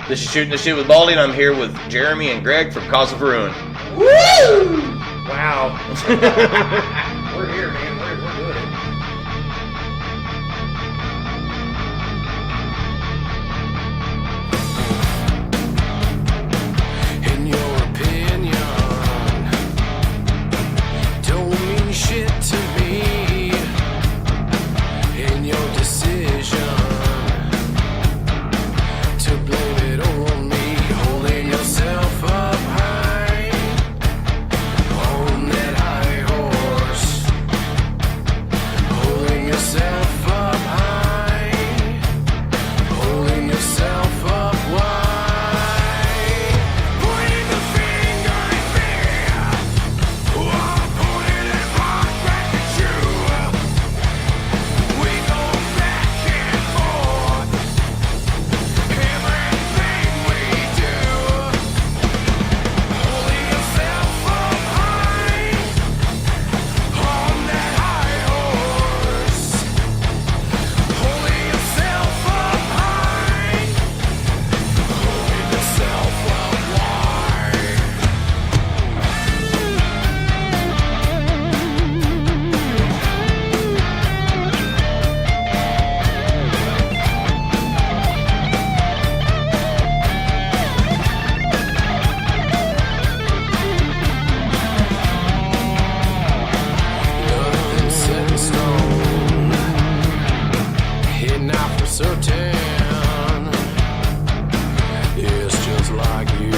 This is Shooting the Shit with Baldy, and I'm here with Jeremy and Greg from Cause of Ruin. Woo! Wow. We're here, man. We're doing it. In your opinion, don't mean shit to me. In your decision to blame it on me, holding yourself up high on that high horse, holding yourself up high, holding yourself up wide, pointing the finger at me, pointing it right back at you. We go back and forth, everything we do, holding yourself up high on that high horse, holding yourself up high, holding yourself up wide. Nothing set in stone, here now for certain. It's just like you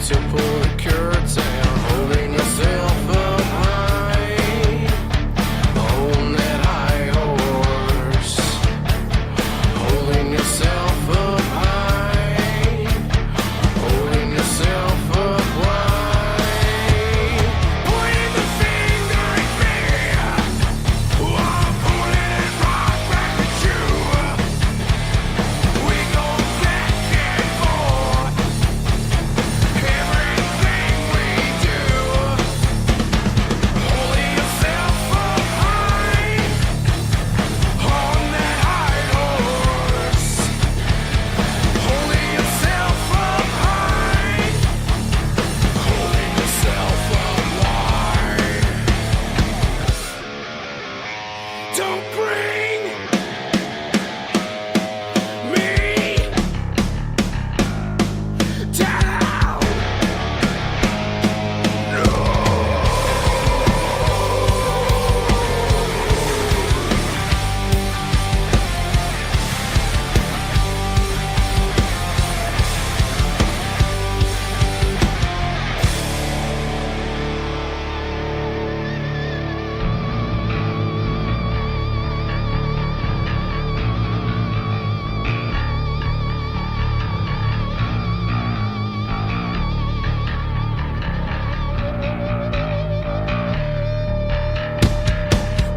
to pull the curtain, holding yourself up high on that high horse, holding yourself up high, holding yourself up wide, pointing the finger at me, pointing it right back at you. We go back and forth, everything we do, holding yourself up high on that high horse, holding yourself up high, holding yourself up wide. Don't bring me down.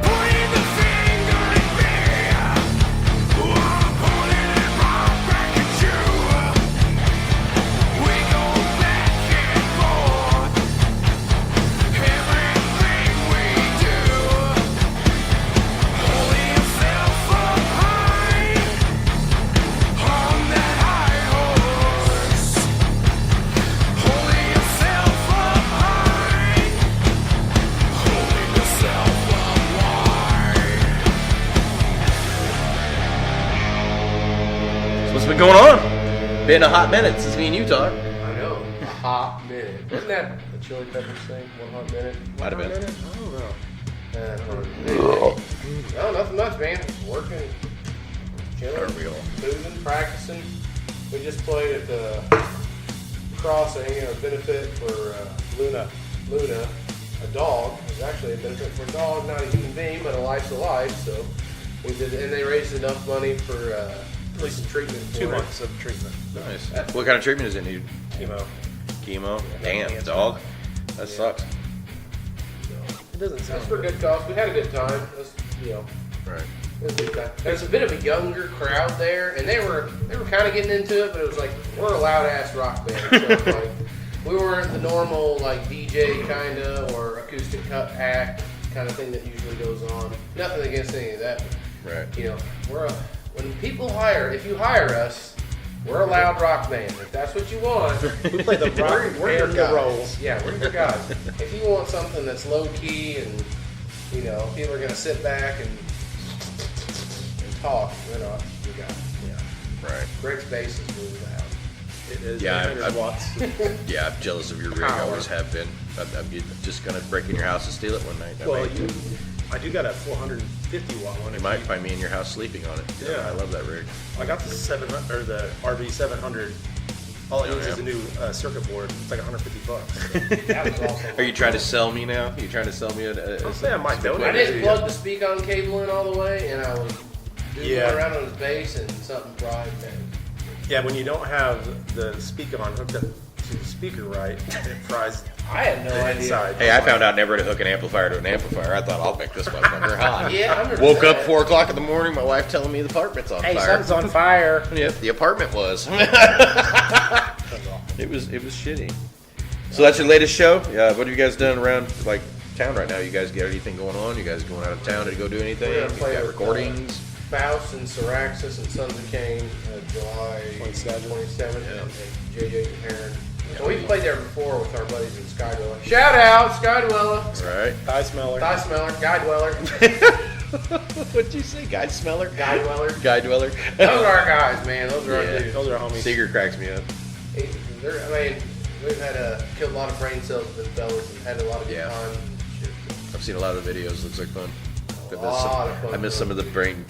Pointing the finger at me, pointing it right back at you. We go back and forth, everything we do, holding yourself up high on that high horse, holding yourself up high, holding yourself up wide. So what's been going on? Been a hot minute since me and you talked. I know. A hot minute. Wasn't that a Chili Peppers thing? 1 hot minute? Might have been. I don't know. No, nothing much, man. Working, chilling, Are we all? moving, practicing. We just played at the crossing, benefit for Luna, a dog. It was actually a benefit for a dog, not a human being, but a life's a life. So we did, and they raised enough money for at least some treatment. For 2 it. months of treatment. Nice. What kind of treatment is it need? Chemo. Chemo? Damn, dog. That sucks. It doesn't That's sound for a good cause. We had a good time. It was, Right. it was a good time. There's a bit of a younger crowd there, and they were kind of getting into it, but it was like we're a loud ass rock band. So like we weren't the normal like DJ kind of or acoustic cut act kind of thing that usually goes on. Nothing against any of that. But, Right. you know, we're when people if you hire us, we're a loud rock band. If that's what you want, We play the rock we're your and guys. the rolls. Yeah, we're your guys. If you want something that's low key and people are gonna sit back and talk, we're not your guys. Yeah. Right. Greg's bass is really loud. It is Yeah, 800 watts. Yeah, I'm jealous of your rig. I Power. always have been. I'm just gonna break in your house and steal it one night. Well, I do got a 450 watt one. You might find me in your house sleeping on it. Yeah. I love that rig. I got the 700 or the RV 700. All it Oh, needs is yeah. a new circuit board. It's like $150. That was awesome. Are you trying to sell me now? Are you trying to sell me I'll say I might I donate it to didn't you. plug the speak on cable in all the way, and I was doing around on his bass, and something fried. Yeah, when you don't have the speaker on hooked up to the speaker right, it fries I had no the idea. inside. Hey, I found out never to hook an amplifier to an amplifier. I thought I'll make this motherfucker hot. Yeah, I remember Woke up that. 4 o'clock in the morning. My wife telling me the apartment's on fire. on fire. Yep, the apartment was. That's awful. It was shitty. So that's your latest show. What have you guys done around like town right now? You guys got anything going on? You guys going out of town to go do anything? We're gonna You play got with, recordings? Faust and Syraxis and Sons of Cain, July 27th, and JJ Heron. So we've played there before with our buddies in Skydweller. Shout out, Skydweller. Right. Thigh smeller. Thigh Smeller, Guy Dweller, What'd you say? Guide smeller? Guy Dweller. Guide dweller? Those are our guys, man. Those are Yeah. our dudes. Those are homies. Seeger cracks me up. We've had killed a lot of brain cells with fellas and had a lot of good Yeah. time. Shit. I've seen a lot of the videos. Looks like fun. I miss some of the brain,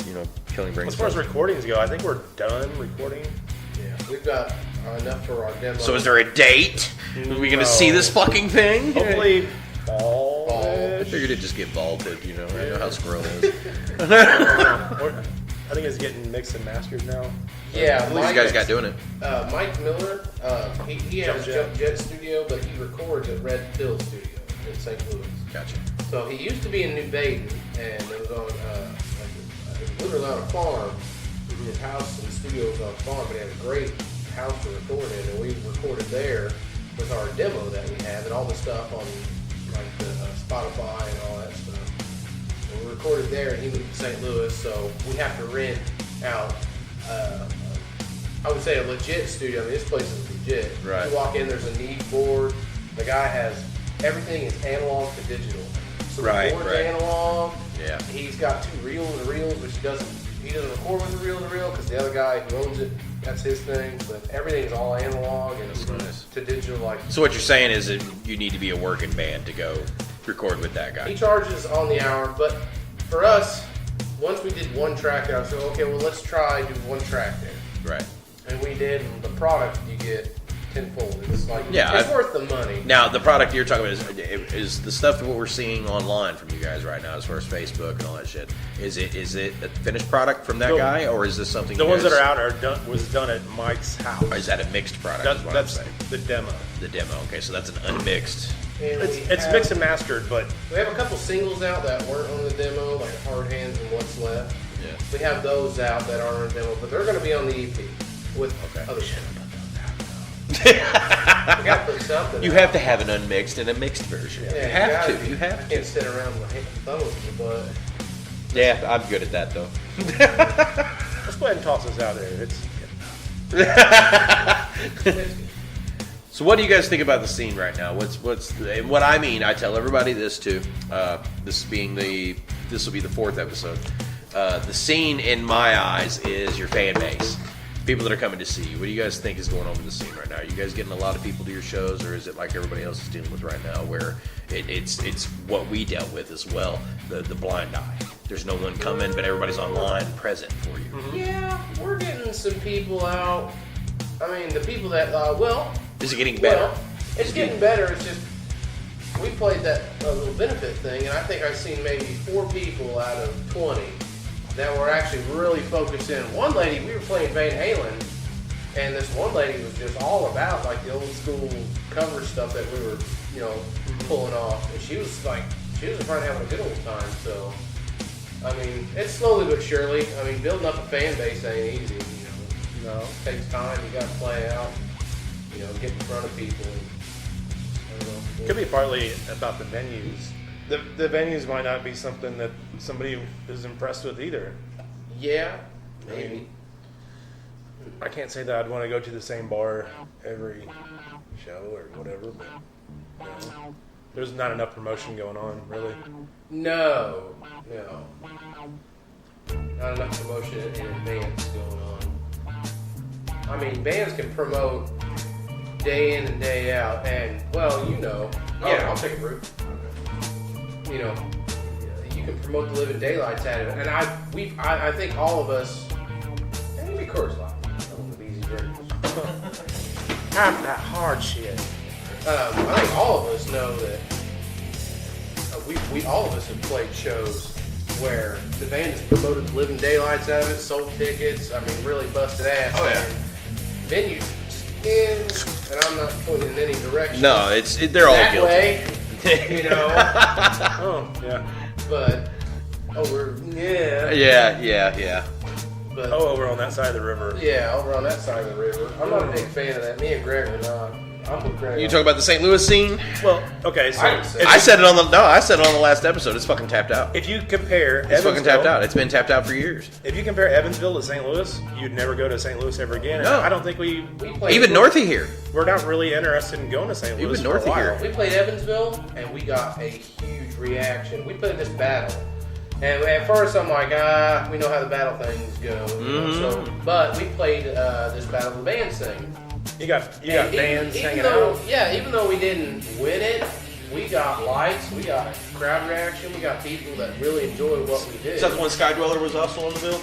killing brain As far as cells. recordings go, I think we're done recording. Yeah, we've got enough for our demo. So is there a date? Are we gonna see this fucking thing? Hopefully, I fall. figured it'd just get vaulted, I know how Squirrel is. I think it's getting mixed and mastered now. Yeah, Who's you guys got doing it? Mike Miller, he has Jump Jump Jet Studio, but he records at Red Pill Studio in St. Louis. Gotcha. So he used to be in New Baden, and it was on literally on a farm. His house and studio was on a farm, but he had a great house to record in, and we recorded there with our demo that we have and all the stuff on like the Spotify and all that stuff. And we recorded there, and he moved to St. Louis, so we have to rent out. I would say a legit studio. I mean, this place is legit. Right. You walk in, there's a Neve board. The guy has everything is analog to digital. So Right, the board's right. analog. Yeah. He's got 2 reel-to-reels, which he doesn't record with a reel-to-reel because the other guy who owns it, that's his thing. But everything is all analog and nice. to digital. Like So what you're saying is that you need to be a working band to go record with that guy. he charges on the hour, but for us, once we did 1 track, I said, okay, well let's try do 1 track there, Right. and we did. And the product you get tenfold. It's like Yeah, it's worth the money. Now the product you're talking about is the stuff that what we're seeing online from you guys right now, as far as Facebook and all that shit. Is it a finished product from that The- guy, or is this something? The you ones guys, that are out was done at Mike's house. Or is that a mixed product? is what That's I'm saying. the demo. The demo. Okay, so that's an unmixed. And It's mixed and mastered, but we have a couple singles out that weren't on the demo, like Hard Hands and What's Left. Yeah. We have those out that are on the demo, but they're going to be on the EP with other shit. We got to put something. You out. have to have an unmixed and a mixed version. Yeah, you have gotta to. be. You have I to. can't sit around with my thumb with your butt. Yeah, I'm good at that though. let's go ahead and toss this out there. So what do you guys think about the scene right now? And what I mean, I tell everybody this too. This will be the 4th episode. The scene in my eyes is your fan base. People that are coming to see you. What do you guys think is going on with the scene right now? Are you guys getting a lot of people to your shows, or is it like everybody else is dealing with right now, where it's what we dealt with as well, the blind eye. There's no one coming, but everybody's online present for you. Yeah, we're getting some people out. I mean, the people that, Is it getting better? Well, it's getting better. It's just, we played that little benefit thing, and I think I've seen maybe 4 people out of 20 that were actually really focused in. One lady, we were playing Van Halen, and this one lady was just all about like the old school cover stuff that we were, pulling off. And she was in front having a good old time. So, I mean, it's slowly but surely. I mean, building up a fan base ain't easy. No. It takes time. You got to play out. Get in front of people. And, I don't know. Could be partly about the venues. The venues might not be something that somebody is impressed with either. Yeah, Maybe. I can't say that I'd want to go to the same bar every show or whatever, but you know, there's not enough promotion going on, really. No. Not enough promotion in advance going on. I mean, bands can promote day in and day out, and, well, you know. Yeah. I'll take a route. You know, you can promote the living daylights at it. And I think all of us, and maybe Coors Light, some of the easy drinks. Half that hard shit. I think all of us know that we all of us have played shows where the band has promoted the living daylights out of it, sold tickets, I mean, really busted ass. Oh, yeah. And venues just, and I'm not pointing in any direction. No, they're all that guilty. way, you know. Oh, yeah. But yeah. Yeah. But Over on that side of the river. yeah, over on that side of the river. I'm not a big fan of that. Me and Greg are not. I'm with Greg. You talk about the St. Louis scene? Well, okay, so I said it on the last episode. It's fucking tapped out. if you compare It's fucking tapped Evansville- out. It's been tapped out for years. If you compare Evansville to St. Louis, you'd never go to St. Louis ever again. No. I don't think We played Even north of here. we're not really interested in going to St. Louis Even for north a of while. here. We played Evansville, and we got a huge reaction. We played this battle, and at first I'm like, we know how the battle things go. You know, so, but we played this battle of the bands thing. You got bands hanging though, out. Yeah, even though we didn't win it, we got likes, we got crowd reaction, we got people that really enjoyed what we did. Is that the one Skydweller was also on the bill?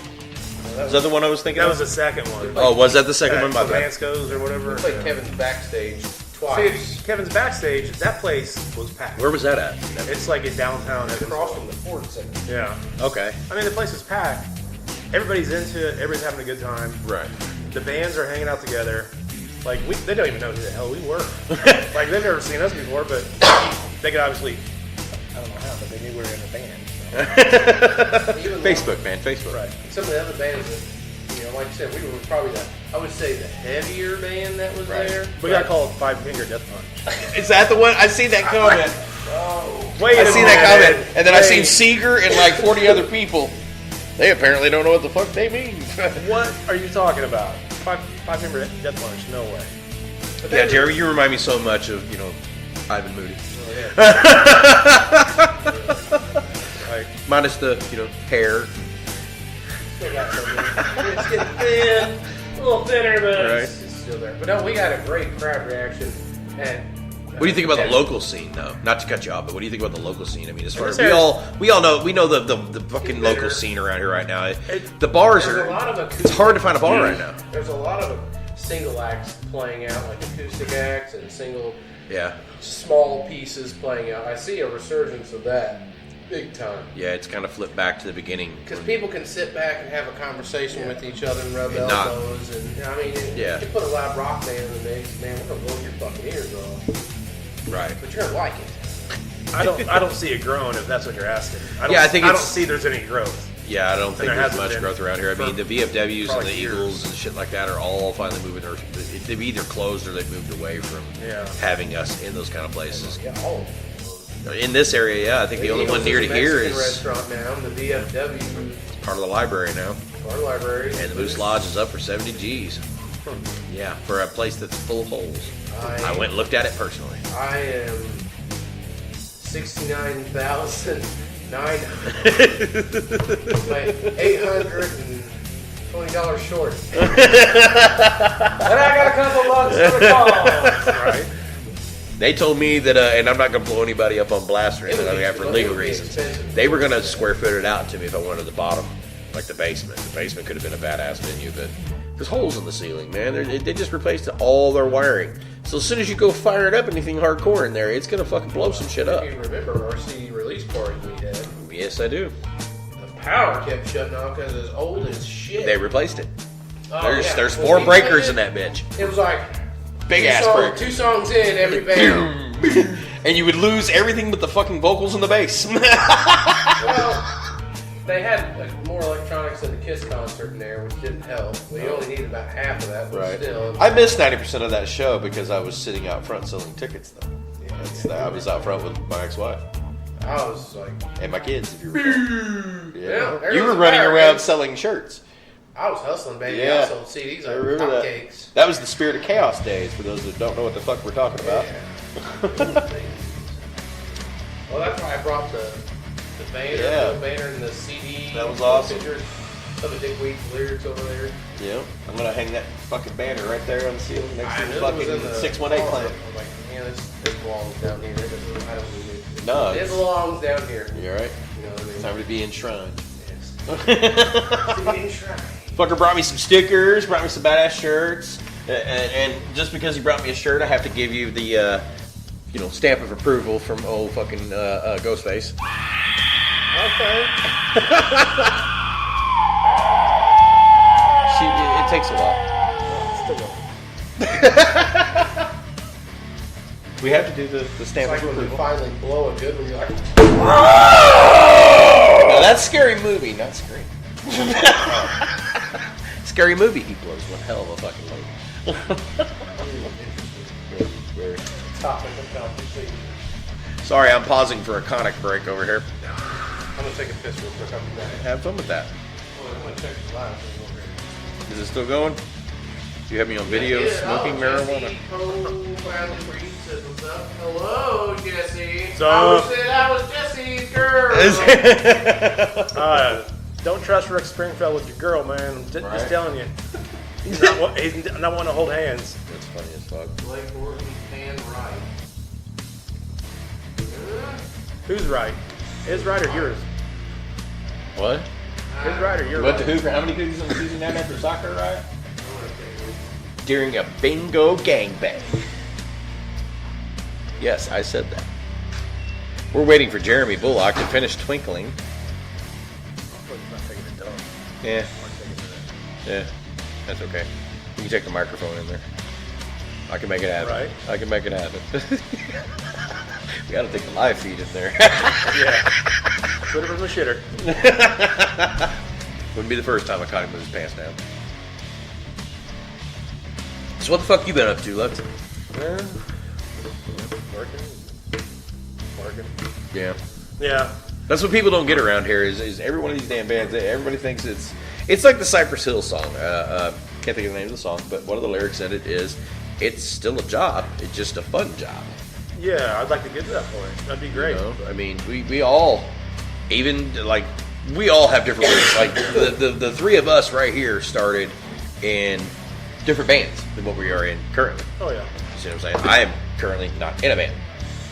that Is that the one I was thinking That of? was the second one. Oh, was that the second one? My bad. Mansco's or whatever. We played Kevin's backstage twice. See, Kevin's backstage, that place was packed. Where was that at? It's like in downtown Across Evansville. from the Ford Center. Yeah. Okay. I mean, the place is packed. Everybody's into it. Everybody's having a good time. Right. The bands are hanging out together. Like, they don't even know who the hell we were. Like, they've never seen us before, but they could obviously, I don't know how, but they knew we were in a band. So. Even Facebook, man. Facebook. Right. some of the other bands that, you know, like I said, we were probably I would say the heavier band that was there. We got called Five Finger Death Punch. Is that the one? I seen that comment. Wait I seen that comment. And then I seen Wait. Seeger and like 40 other people. They apparently don't know what the fuck they mean. What are you talking about? Five Finger Death Punch? No way. Yeah, Jerry, you remind me so much of, Ivan Moody. Like, Minus the, hair. Still got some. It's getting thin, a little thinner, but Right. it's still there. But no, we got a great crowd reaction. And What do you think about the local scene, though? Not to cut you off, but what do you think about the local scene? I mean, as far as this we all know the fucking local scene around here right now. The bars There's are. a lot of It's hard to find a bar right now. There's a lot of single acts playing out, like acoustic acts and single Yeah, small pieces playing out. I see a resurgence of that big time. yeah, it's kind of flipped back to the beginning. Because people can sit back and have a conversation with each other and rub And not- elbows. And I mean, Yeah. you put a live rock band in the mix, man, we're going to blow your fucking ears off. Right. But you're going to like it. I don't see it growing if that's what you're asking. I Yeah, I think I don't it's- see there's any growth. Yeah, I don't think there there's hasn't much been growth around here. I mean, for the VFWs and probably the years. Eagles and shit like that are all finally moving. Or they've either closed or they've moved away from Yeah. having us in those kind of places. Yeah, all In this area, yeah, I think the only one near to here Mexican is restaurant now, the VFW part of the library now. our library. And the Moose Lodge is up for 70 G's. Yeah, for a place that's full of holes. I went and looked at it personally. I am 69,900. Like $820 short. But I got a couple bucks for the call. Right? They told me that, and I'm not going to blow anybody up on blast or anything It would like that be- for it legal would be reasons. expensive. They were going to square foot it out to me if I wanted the bottom, like the basement. The basement could have been a badass venue, but there's holes in the ceiling, man. They just replaced all their wiring. So as soon as you go fire it up, anything hardcore in there, it's going to fucking blow some shit up. If you remember our CD release party we had, Yes, I do. the power kept shutting off because it's old as shit. They replaced it. Oh, There's yeah. there's When 4 we breakers played in that bitch. It was like Big ass breakers. 2 songs in every band. And you would lose everything but the fucking vocals and the bass. Well, they had like, more electronics than the Kiss concert in there, which didn't help. We only needed about half of that, but still. I missed 90% of that show because I was sitting out front selling tickets, though. I was out front with my ex-wife I was like, and my kids, if you recall. Yeah, there You was were a running fire, around man. selling shirts. I was hustling, baby. Yeah. I sold CDs I like remember that. hotcakes. That was the Spirit of Chaos days, for those that don't know what the fuck we're talking about. Well, that's why I brought the banner, the banner and the CD. That was awesome. Pictures of the Dickweed's lyrics over there. Yeah, I'm gonna hang that fucking banner right there on the ceiling next to I the knew it fucking was in the 618 closet. clan. I was like, man, this belongs down here. I don't need it. No, It belongs down here. You're right. You know what I mean? Time to be enshrined. Yes. Fucker brought me some stickers, brought me some badass shirts, and just because he brought me a shirt, I have to give you the, stamp of approval from old fucking Ghostface. Okay. It takes a while. Still going. We have to do the stamp It's like of when you approval. finally blow a good one, you're like, No, that's Scary Movie, not Scream. Scary Movie, he blows one hell of a fucking load. topic of conversation. Sorry, I'm pausing for a conic break over here. I'm going to take a piss real quick. I'll be back. Have fun with that. Oh, I'm going to check the live. Is it still going? You have me on video smoking marijuana? Jesse, proudly for you, says what's up. Hello, Jesse. What's up? I was Jesse's girl. Don't trust Rick Springfield with your girl, man. Right. Just telling you. He's not one to hold hands. That's funny as fuck. Blake Horton and right. Who's right? His right or yours? What? His right or your What right? the Hoover? How many cookies on Tuesday night after soccer, right? During a bingo gangbang. Yes, I said that. We're waiting for Jeremy Bullock to finish twinkling. I'm not taking it down. Yeah, I'm taking it yeah, that's okay. You can take the microphone in there. I can make it happen. Right. I can make it happen. We gotta take the live feed in there. Yeah. Put it from the shitter. Wouldn't be the first time I caught him with his pants down. So what the fuck you been up to, Lutz? Working. Yeah. Yeah. That's what people don't get around here is every one of these damn bands, everybody thinks it's like the Cypress Hill song. Can't think of the name of the song, but one of the lyrics in it is, it's still a job, it's just a fun job. Yeah, I'd like to get to that point. That'd be great. You know? I mean, we all, even like, we all have different lyrics. Like the three of us right here started in different bands than what we are in currently. Oh, yeah. You see what I'm saying? I am currently not in a band.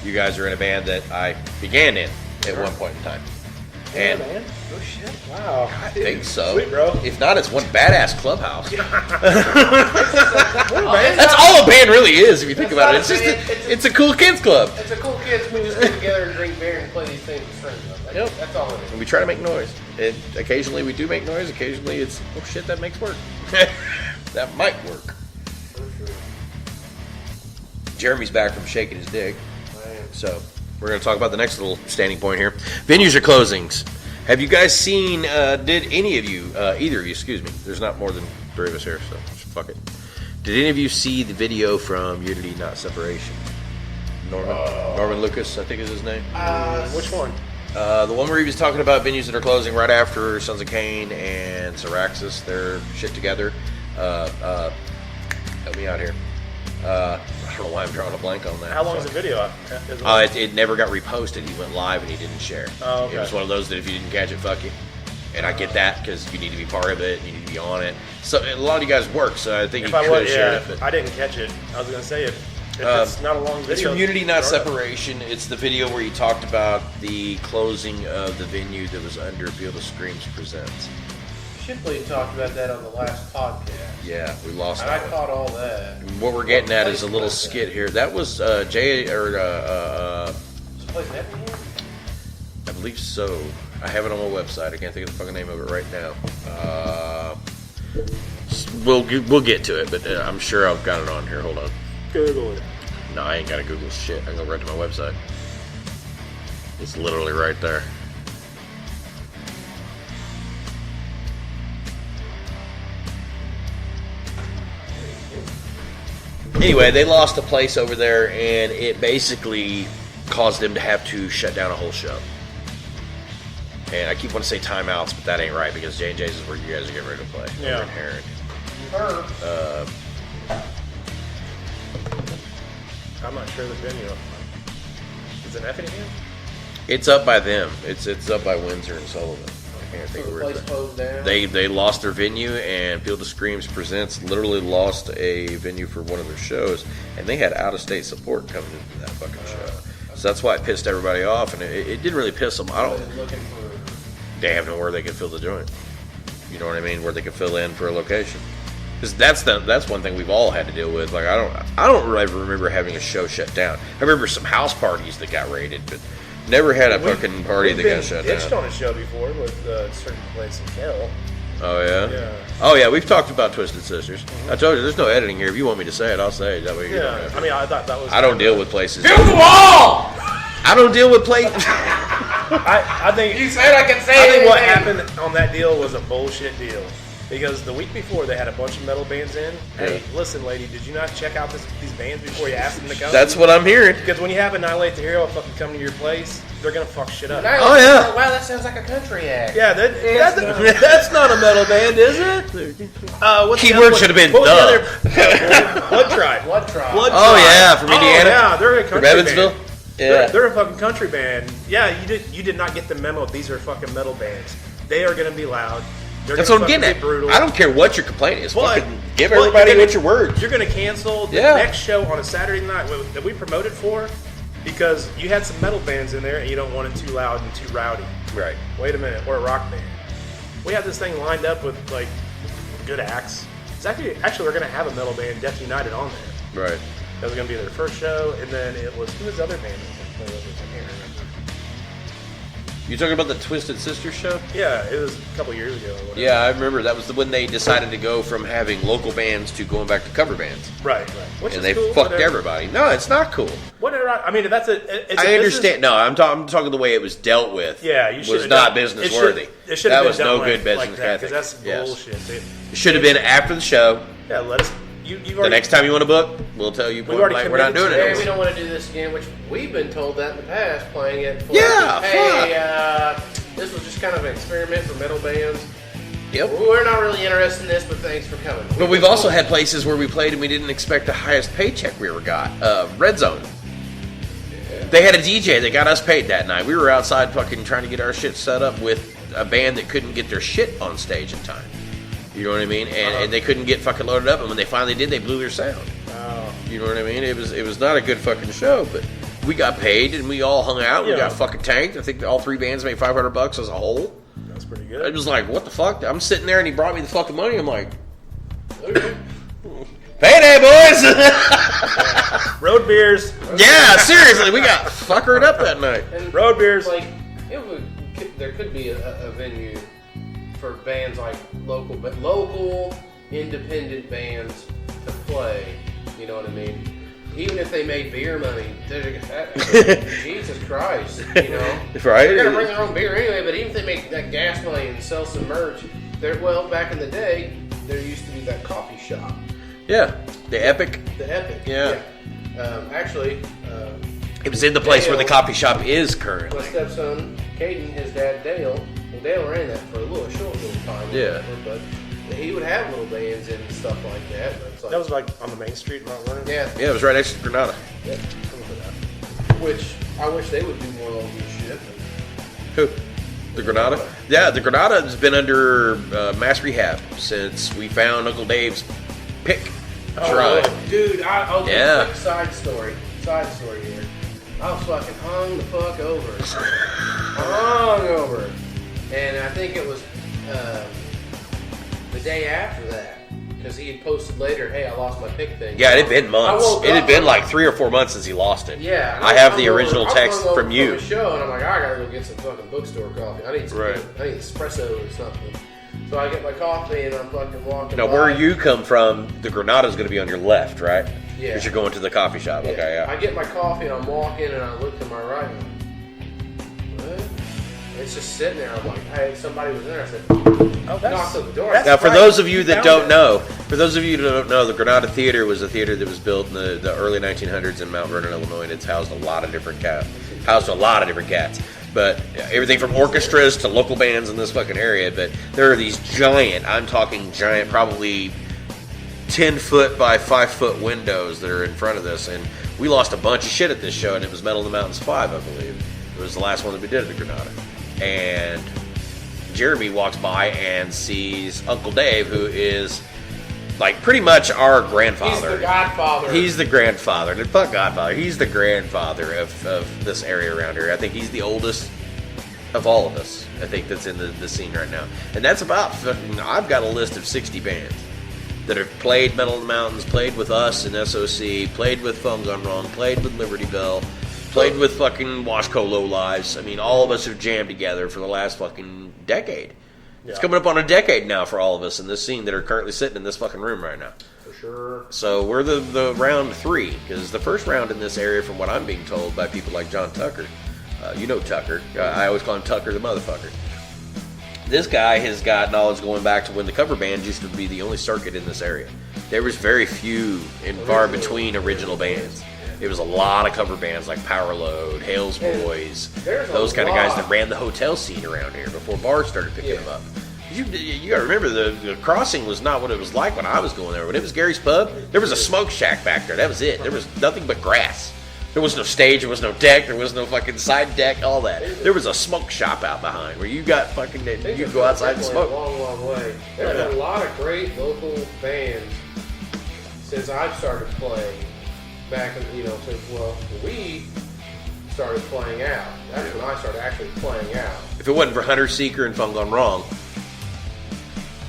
You guys are in a band that I began in at one point in time. And yeah, man. Oh, shit. Wow. I think so. Sweet, bro. If not, it's one badass clubhouse. That's That's all a band really is, if you think about it. It's just it's a cool kids club. It's a cool kids. We just get together and drink beer and play these things with friends. Yep. That's all it is. And we try to make noise. And occasionally we do make noise. Occasionally it's, oh shit, that makes work. That might work. For sure. Jeremy's back from shaking his dick. Man. So we're going to talk about the next little standing point here. Venues or closings. Have you guys seen, did any of you, either of you, excuse me, there's not more than three of us here, so fuck it. Did any of you see the video from Unity Not Separation? Norman Lucas, I think is his name. Which one? The one where he was talking about venues that are closing right after Sons of Cain and Syraxis, their shit together. Help me out here. I don't know why I'm drawing a blank on that. How long is the video? It never got reposted. He went live and he didn't share. Oh, okay. It was one of those that if you didn't catch it, fuck you. And I get that because you need to be part of it, you need to be on it. So a lot of you guys work, so I think If you I could was, have shared it. yeah, But I didn't catch it. I was gonna say if it's not a long video. it's from Unity Not start it. Separation. It's the video where he talked about the closing of the venue that was under Field of Screams Presents. Shipley talked about that on the last podcast. Yeah, we lost And I that one. caught all that. What we're getting at is a little What place was skit here. That was Jay, or This place in Effingham? I believe so. I have it on my website. I can't think of the fucking name of it right now. We'll get to it, but I'm sure I've got it on here. Hold on. Google it. No, I ain't got to Google shit. I can go right to my website. It's literally right there. Anyway, they lost a place over there, and it basically caused them to have to shut down a whole show. And I keep wanting to say timeouts, but that ain't right because J&J's is where you guys are getting ready to play. Yeah. Over in Heron. I'm not sure the venue. Is it Effingham? It's up by them. It's up by Windsor and Sullivan. I can't So think the of where place it's at. closed down. They lost their venue, and Field of Screams Presents literally lost a venue for one of their shows, and they had out-of-state support coming into that fucking show. So that's why it pissed everybody off, and it didn't really piss them. Looking for. They have nowhere they can fill the joint. You know what I mean? Where they can fill in for a location. Because that's one thing we've all had to deal with. Like I don't really remember having a show shut down. I remember some house parties that got raided, but never had a fucking party that got shut We've been down. on a show before with a certain place in Kell. Oh yeah? Yeah. Oh yeah, we've talked about Twisted Sisters. I told you there's no editing here. If you want me to say it, I'll say it. That way you don't Yeah. have to. I mean, I thought that was. I don't deal with places. Build the wall! I don't deal with places. I think. You said I can say I think what anything. happened on that deal was a bullshit deal. Because the week before they had a bunch of metal bands in. Hey, listen, lady, did you not check out these bands before you asked them to come? That's what I'm hearing. Because when you have Annihilate the Hero fucking come to your place, they're gonna fuck shit up. Oh, yeah. Wow, that sounds like a country act. Yeah, that's not a metal band, is it? What's the Keyword other one? should have been What was the the. other- Blood Tribe. Blood Tribe. Blood Oh Tribe. yeah, from Indiana. Oh, yeah, they're a country From Evansville. band. Yeah. They're a fucking country band. Yeah, you did not get the memo. These are fucking metal bands. They are gonna be loud. They're That's gonna what I'm getting fucking at. be brutal. I don't care what your complaint is. But- Fucking give but everybody you're gonna- what your words. You're going to cancel the Yeah. next show on a Saturday night that we promoted for because you had some metal bands in there and you don't want it too loud and too rowdy. Right. Wait a minute, or a rock band. We had this thing lined up with like good acts. It's actually we're going to have a metal band, Death United, on there. Right. That was going to be their first show, and then it was who was the other band that played with us? I can't remember. You talking about the Twisted Sisters show? Yeah, it was a couple years ago. Or whatever. Yeah, I remember that was when they decided to go from having local bands to going back to cover bands, Right. Which and is they cool, fucked whatever. everybody. No, it's not cool. Whatever. I mean, that's a. It's I a understand. business- No, I'm talking the way it was dealt with. Yeah, you was should've not done- business it should- worthy. It should That have been was done no like, good business like that, 'cause ethic. that's Yes. bullshit. It should have been after the show. Yeah, let us. You've The already. next time you want to book, we'll tell you point already blank we're not doing committed it. Hey, we anymore. don't want to do this again, which we've been told that in the past, playing it. Yeah, Hey, this was just kind of an experiment for metal bands. Yep. We're not really interested in this, but thanks for coming. But we've also had places where we played and we didn't expect the highest paycheck we ever got. Red Zone. They had a DJ that got us paid that night. We were outside fucking trying to get our shit set up with a band that couldn't get their shit on stage in time. You know what I mean? And they couldn't get fucking loaded up. And when they finally did, they blew their sound. You know what I mean? It was not a good fucking show, but we got paid and we all hung out. We Yeah. got fucking tanked. I think all three bands made $500 as a whole. That's pretty It good. was like, what the fuck? I'm sitting there and he brought me the fucking money. I'm like, Okay. payday, boys! Road beers. Yeah, seriously, we got fuckered up that night. And Road beers. Like, there could be a venue for bands like local independent bands to play. You know what I mean? Even if they made beer money, Jesus Christ, you know. Right? They're gonna bring their own beer anyway. But even if they make that gas money and sell some merch, back in the day, there used to be that coffee shop, Yeah, the Epic. the Epic. Yeah. Actually, It was in the place where the Dale. coffee shop is my currently. stepson, Caden, his dad, Dale. Well, Dale ran that for a short little time. or Yeah. whatever, but he would have little bands and stuff like that. But it's like, That was like on the main street in Mount Vernon. yeah. Yeah, it was right next to Granada. Yeah. Which I wish they would do more local shit. Who? The Granada? Yeah, the Granada has been under mass rehab since we found Uncle Dave's pick shrine. Dude, Yeah. quick side story here. I was fucking hung the fuck over. Hung over. And I think it was the day after that. Because he had posted later, hey, I lost my pick thing. Yeah, it had been I months. woke It had up, been I'm like 3 or 4 months since he lost it. Yeah. I have the I'm original I'm text hungover from you. the show, and I'm like, I gotta go get some fucking bookstore coffee. I need some, Right. I need espresso or something. So I get my coffee and I'm fucking walking. Now, by. where you come from, the Granada's going to be on your left, right? Yeah. Because you're going to the coffee shop. Okay, yeah. I get my coffee and I'm walking and I look to my right. And I'm like, what? It's just sitting there. I'm like, hey, somebody was in there. I said, Oh, knocked on the door. that's Now, for right. those of you that found don't it. know, the Granada Theater was a theater that was built in the early 1900s in Mount Vernon, Illinois, and it's housed a lot of different cats. But everything from orchestras to local bands in this fucking area. But there are these giant, I'm talking giant, probably 10 foot by 5 foot windows that are in front of this. And we lost a bunch of shit at this show, and it was Metal in the Mountains 5, I believe. It was the last one that we did at the Granada. And Jeremy walks by and sees Uncle Dave, who is like pretty much our grandfather. He's the godfather. He's the grandfather. And fuck godfather. He's the grandfather of this area around here. I think he's the oldest of all of us, I think, that's in the scene right now. And that's about, I've got a list of 60 bands that have played Metal in the Mountains, played with us in SOC, played with Phone Gone Wrong, played with Liberty Bell, played with fucking Washco Low Lives. I mean, all of us have jammed together for the last fucking decade. Yeah. It's coming up on a decade now for all of us in this scene that are currently sitting in this fucking room right now. For sure. So we're the round 3, because the first round in this area, from what I'm being told by people like John Tucker, you know Tucker. I always call him Tucker the motherfucker. This guy has got knowledge going back to when the cover bands used to be the only circuit in this area. There was very few and far between original bands. It was a lot of cover bands like Power Load, Hales Boys, those kind of guys that ran the hotel scene around here before bars started picking them up. You got to remember, the crossing was not what it was like when I was going there. When it was Gary's Pub, there was a smoke shack back there. That was it. There was nothing but grass. There was no stage, there was no deck, there was no fucking side deck, all that. There was a smoke shop out behind where you got fucking, you could go outside and smoke. A long way. There's been a lot of great local bands since I've started playing. Back in, since we started playing out. That's when I started actually playing out. If it wasn't for Hunter Seeker and Fun Gone Wrong,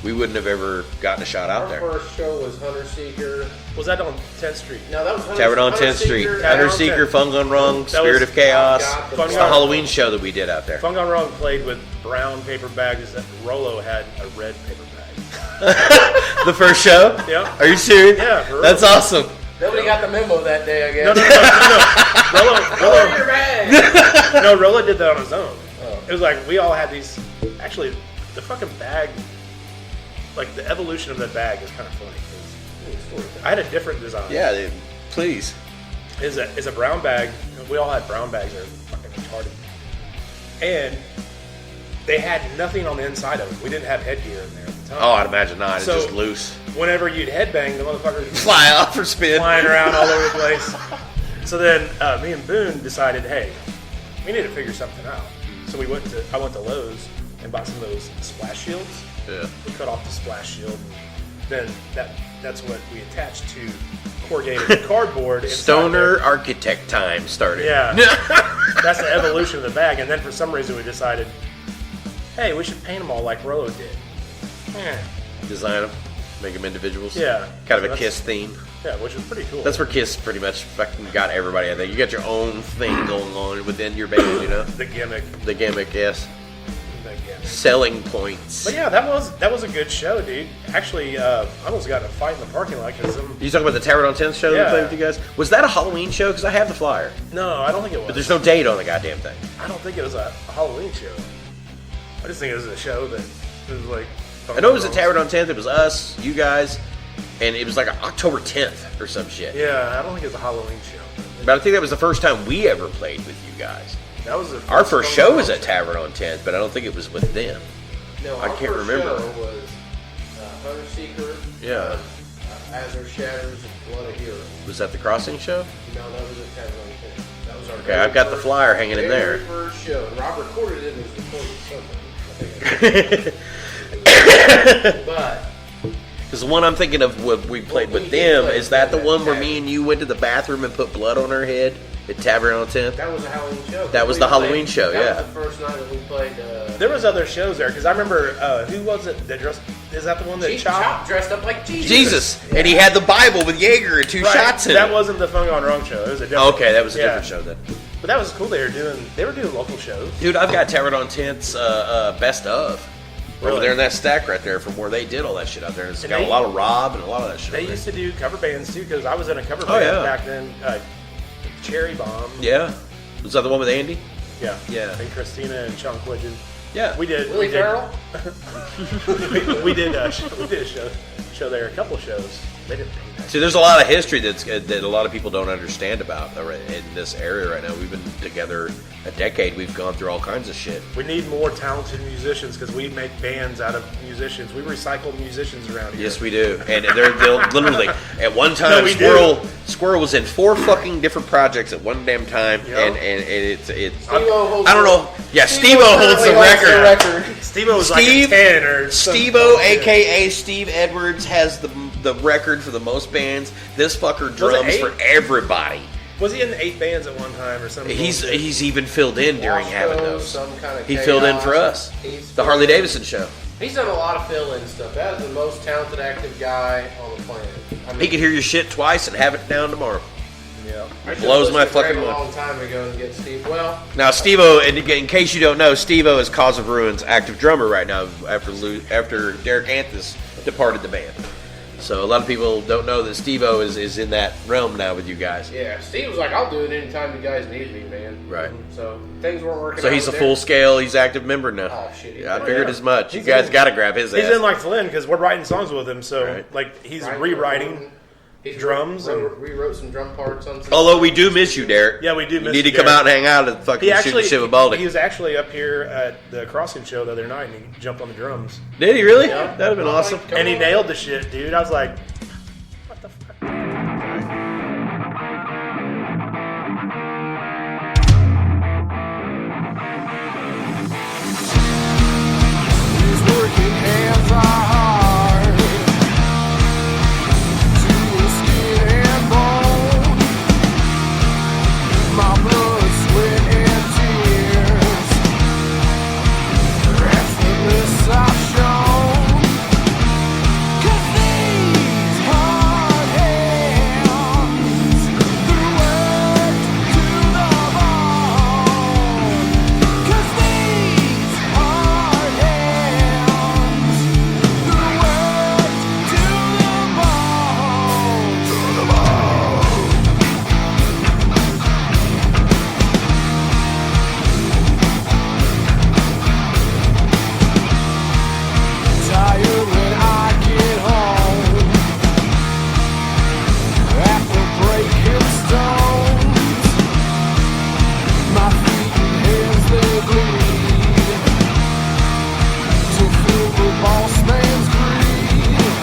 we wouldn't have ever gotten a shot out there. Our first show was Hunter Seeker. Was that on 10th Street? No, that was Hunter on 10th Street. Hunter Seeker, Fun Gone Wrong, Spirit of Chaos. It's the Halloween show that we did out there. Fun Gone Wrong played with brown paper bags, that Rolo had a red paper bag. The first show? Yeah. Are you serious? Yeah, for real. That's awesome. Nobody got the memo that day, I guess. No, Rolo did that on his own. It was like we all had these. Actually, the fucking bag, like the evolution of that bag is kind of funny. I had a different design. Yeah, please. Is a brown bag. We all had brown bags. They're fucking retarded. And they had nothing on the inside of them. We didn't have headgear in there at the time. Oh, I'd imagine not. It's So- just loose. Whenever you'd headbang, the motherfuckers Fly off or spin. flying around all over the place. So then me and Boone decided, hey, we need to figure something out. So I went to Lowe's and bought some of those splash shields. Yeah. We cut off the splash shield. And then that's what we attached to corrugated cardboard. inside Stoner there. architect time started. Yeah. That's the evolution of the bag. And then for some reason we decided, hey, we should paint them all like Rolo did. Design them, make them individuals. Yeah. Kind of So a Kiss theme. Yeah, which is pretty cool. That's where Kiss pretty much fucking got everybody, I think. You got your own thing going on within your band, you know? the gimmick. The gimmick, yes. The gimmick. Selling points. But yeah, that was a good show, dude. Actually, I almost got in a fight in the parking lot because You talking about the Tower on 10th show that Yeah. we played with you guys? Was that a Halloween show? Because I have the flyer. no, I don't think it was. But there's no date on the goddamn thing. I don't think it was a Halloween show. I just think it was a show that was like. I know it was a Tower on 10th. It was us, you guys, and it was like October 10th or some shit. Yeah, I don't think it was a Halloween show. But I think that was the first time we ever played with you guys. That was Our first show was at Tavern on 10th, but I don't think it was with them. No, I our can't first remember. show was Hunter Seeker. Yeah. Azure Shatters and Blood of Heroes. Was that the Crossing show? No, that was at Tavern on 10th. That was our Okay, I've got the flyer hanging in there. Very first show. And Rob recorded it and it was recorded something. But Because the one I'm thinking of what we played with them, is that the one where me and you went to the bathroom and put blood on her head at Tavern on 10th? that was a Halloween show. That was the Halloween show, yeah. That was the first night that we played. There was other shows there because I remember who was it that dressed? Is that the one that Chop dressed up like Jesus. Jesus! And he had the Bible with Jaeger and two Right, shots in that it. wasn't the Fun Gone Wrong show. It was a different. Okay, that was a yeah. different show then. But that was cool. They were doing local shows. Dude, I've got Tavern on 10th's best of. Over Really? there in that stack right there from where they did all that shit out there. It's And got they- a lot of Rob and a lot of that shit. They over used to do cover bands too because I was in a cover Oh, band yeah. back then. Cherry Bomb. there. Yeah. Was that the one with Andy? Yeah. Yeah. And Christina and Sean Quidgen. Yeah. We did. Willie Farrell? we did a show. show there, a couple of shows. They didn't pay that. See, there's a lot of history that a lot of people don't understand about in this area right now. We've been together a decade. We've gone through all kinds of shit. We need more talented musicians because we make bands out of musicians. We recycle musicians around here. Yes, we do. And they'll literally, at one time, No, we do. Squirrel was in 4 fucking different projects at one damn time. Yep. And it's Steve-O holds I don't know. Yeah, Steve-O holds the currently record. Steve-O was like a 10 or something. Steve-O, a.k.a. Steve Edwards, has the record for the most bands. This fucker drums 8? for everybody. Was he in 8 bands at one time or something? He's even filled in during having those. Some kind of He filled in for us. The Harley Davidson show. He's done a lot of fill-in stuff. That is the most talented active guy on the planet. I mean, He could hear your shit twice and have it down tomorrow. Yeah. I should've blows my listened to Greg fucking a mind. long time ago and get Steve. Well, Now, Stev-O, and in case you don't know, Stev-O is Cause of Ruin's active drummer right now after Derek Anthus departed the band. So a lot of people don't know that Stev-O is in that realm now with you guys. yeah, Steve was like, "I'll do it anytime you guys need me, man." Right. So things weren't working. So out he's a with full Derek. scale, he's active member now. Oh shit! Yeah, I figured as much. You He's guys in- got to grab his He's ass. in like Flynn because we're writing songs with him. So Right. like he's Right, rewriting. He's drums rewrote some drum parts on some. Although we do miss you, Derek. Yeah, we do You miss need to you, come Derek. out and hang out and fucking shoot the shit with Baldy. he was actually up here at the Crossing show the other night and he jumped on the drums. Did he really? Yeah. That'd have been awesome. Come And he on. nailed the shit, dude. I was like, what the fuck? His working hands are hard to skin and bone. My blood, sweat, and tears. Restlessness I've shown. 'Cause these hard hands, they're worked to the bone. 'Cause these hard hands, they're worked to the bone. To the bone. Tired when I get home after breaking stones. My feet and hands they bleed to fill the boss man's greed.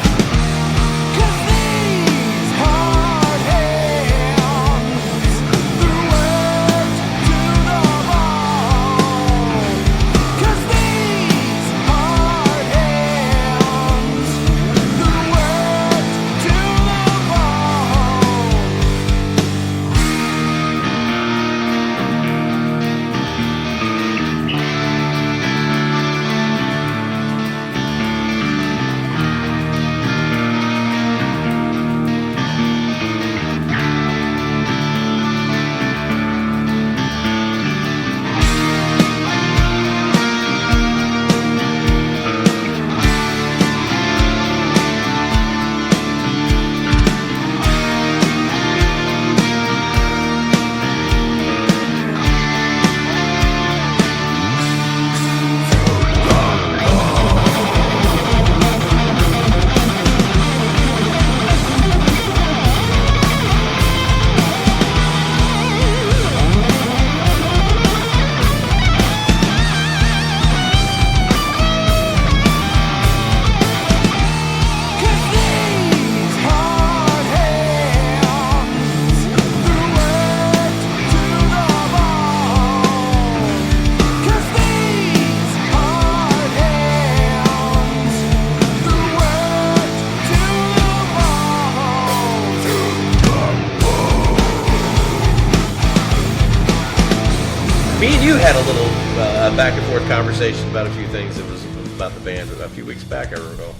'Cause these hard hands, they're worked to the bone. 'Cause these hard hands, they're worked to the bone. Cause these hard hands, they're worked to the bone. 'Cause these hard hands, they're worked to the bone. Me and you had a little back and forth conversation about a few things. It was about the band a few weeks back, I recall.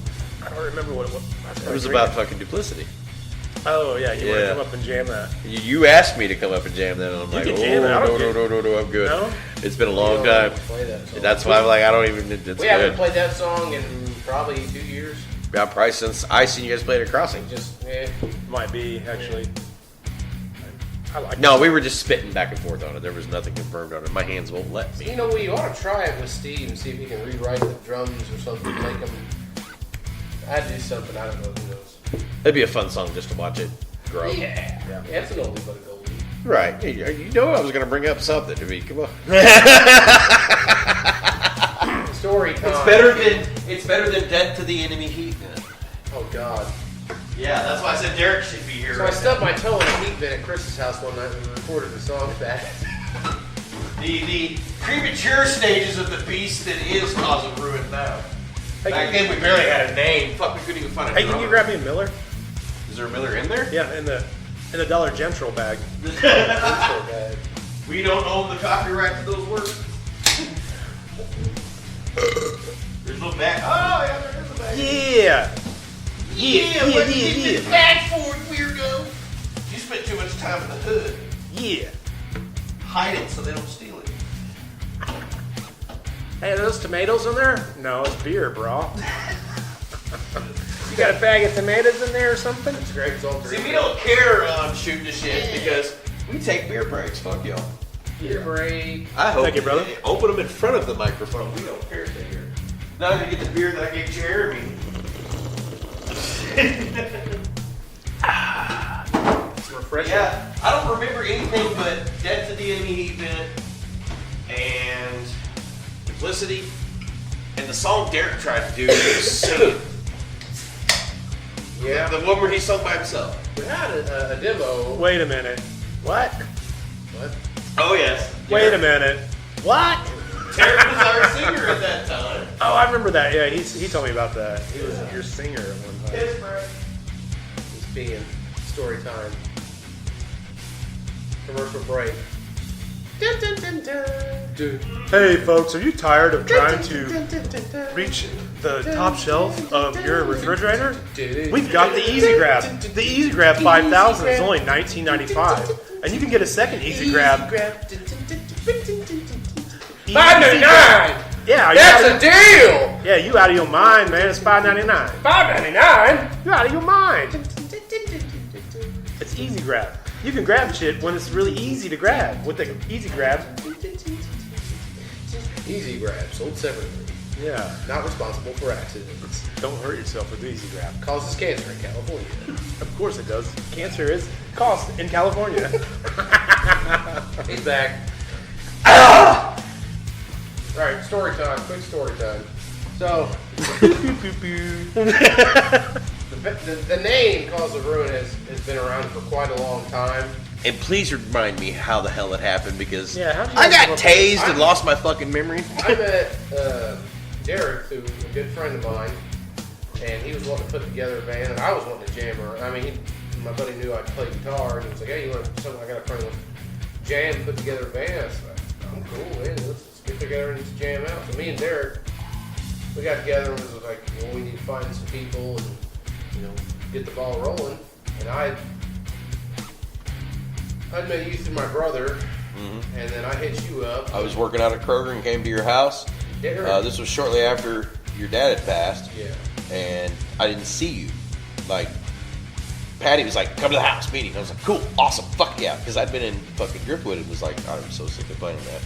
I don't remember what it was. It was about fucking Duplicity. Oh yeah, you want Yeah. to come up and jam that? You asked me to come up and jam that, and I'm like, can oh, jam it. I don't no, I'm good. No? It's been a We long don't time. play that song. That's why I'm like, I don't even, it's We haven't good. played that song in probably 2 years. Yeah, probably since I seen you guys play at a Crossing. Just Might be actually. I like. No, it. we were just spitting back and forth on it. There was nothing confirmed on it. My hands won't let me. you know, we ought to try it with Steve and see if he can rewrite the drums or something, make them. I had to do something. I don't know who knows. That'd be a fun song just to watch it grow. Yeah, it's an oldie but a goldie. Right. You know I was going to bring up something to me. Come on. Story time. It's better than Dead to the Enemy Heat Gun. Oh God. Yeah, that's why I said Derek should be here. So I stubbed my toe in a heat bin at Chris's house one night when we recorded the song back. The premature stages of the beast that is causing ruin now. Hey, Back then we barely had a name. Fuck, we couldn't even find a Hey, can drummer. you grab me a Miller? Is there a Miller in there? Yeah, in the Dollar General bag. So bad. We don't own the copyright to those words. There's no bag. Oh, yeah, there is a bag. Yeah. Yeah. Bag for it, weirdo. You spent too much time in the hood. Yeah. Hide it so they don't steal it. Hey, are those tomatoes in there? No, it's beer, bro. You got a bag of tomatoes in there or something? It's Greg's old See, we don't care shooting the shit because we take beer breaks. Fuck y'all. Beer break. I hope Thank you, brother. Open them in front of the microphone. We don't care if they hear. Now I'm gonna get the beer that I gave Jeremy. It's refreshing. Yeah, I don't remember anything but Dead to the Enemy Heat Vent and Publicity and the song Derek tried to do. He was singing. Yeah. The one where he sung by himself. We had a demo. Wait a minute. What? What? Oh yes. Wait a minute. What? Derek was our singer at that time. Oh, I remember that. Yeah, he told me about that. He was your singer at one time. Pittsburgh. It's being story time. Commercial break. Dun, dun, dun, dun. Dude. Hey, folks, are you tired of trying to reach the top shelf of your refrigerator? We've got the Easy Grab. The Easy Grab 5000 is only $19.95, and you can get a second Easy Grab. $5.99. Yeah, That's a deal. Yeah, you out of your mind, man. It's $5.99. $5.99. You out of your mind. It's Easy Grab. You can grab shit when it's really easy to grab. With the Easy Grab, Easy Grab, sold separately. yeah. Not responsible for accidents. Don't hurt yourself with Easy Grab. Causes cancer in California. Of course it does. Cancer is caused in California. He's back. Alright, story time. Quick story time. So, the name Cause of Ruin has been around for quite a long time. And please remind me how the hell it happened because Yeah, how'd you I guys got come up tased and lost my fucking memory. I met Derek, who's a good friend of mine, and he was wanting to put together a band, and I was wanting to jam around. I mean, my buddy knew I played guitar, and he was like, "Hey, you want something? I got a friend with jam, put together a band." I said, "I'm cool, man. Let's get together and just jam out." So me and Derek, we got together and was like, "Well, we need to find some people and get the ball rolling." And I'd met you through my brother, and then I hit you up. I was working out at Kroger and came to your house. This was shortly after your dad had passed. Yeah. And I didn't see you. Like, Patty was like, "Come to the house, meeting." I was like, "Cool, awesome, fuck yeah." Because I'd been in fucking Driftwood and was like, "I'm so sick of playing that."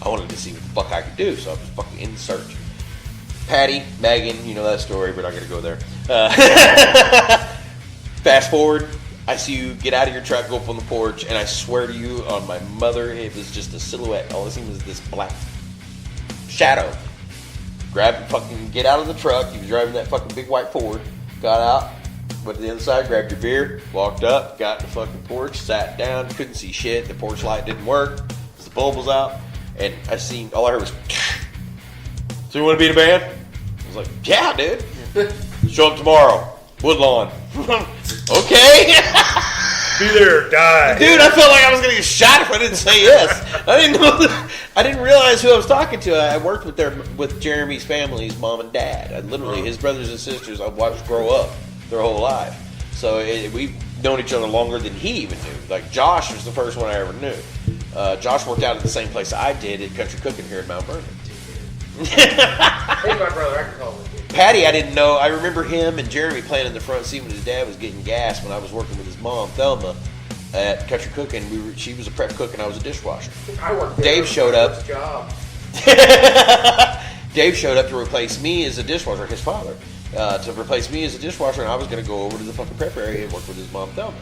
I wanted to see what the fuck I could do, so I was fucking in search. Patty, Megan, you know that story, but I'm going to go there. Fast forward, I see you get out of your truck, go up on the porch, and I swear to you, on my mother, it was just a silhouette. All I seen was this black shadow. Get out of the truck. You was driving that fucking big white Ford. Got out, went to the other side, grabbed your beer, walked up, got in the fucking porch, sat down, couldn't see shit. The porch light didn't work because the bulb was out, and all I heard was, "So you want to be in a band?" I was like, "Yeah, dude. Show up tomorrow. Woodlawn." Okay. Be there or die. Dude, I felt like I was gonna get shot if I didn't say yes. I didn't know. I didn't realize who I was talking to. I worked with Jeremy's family, his mom and dad. His brothers and sisters I watched grow up their whole life. So we've known each other longer than he even knew. Like Josh was the first one I ever knew. Josh worked out at the same place I did at Country Cooking here in Mount Vernon. He's my brother. I can call him. Patty, I didn't know. I remember him and Jeremy playing in the front seat when his dad was getting gas when I was working with his mom, Thelma, at Country Cooking. She was a prep cook and I was a dishwasher. I worked there. Dave showed up. Job. Dave showed up to replace me as a dishwasher, his father, to replace me as a dishwasher, and I was going to go over to the fucking prep area and work with his mom, Thelma.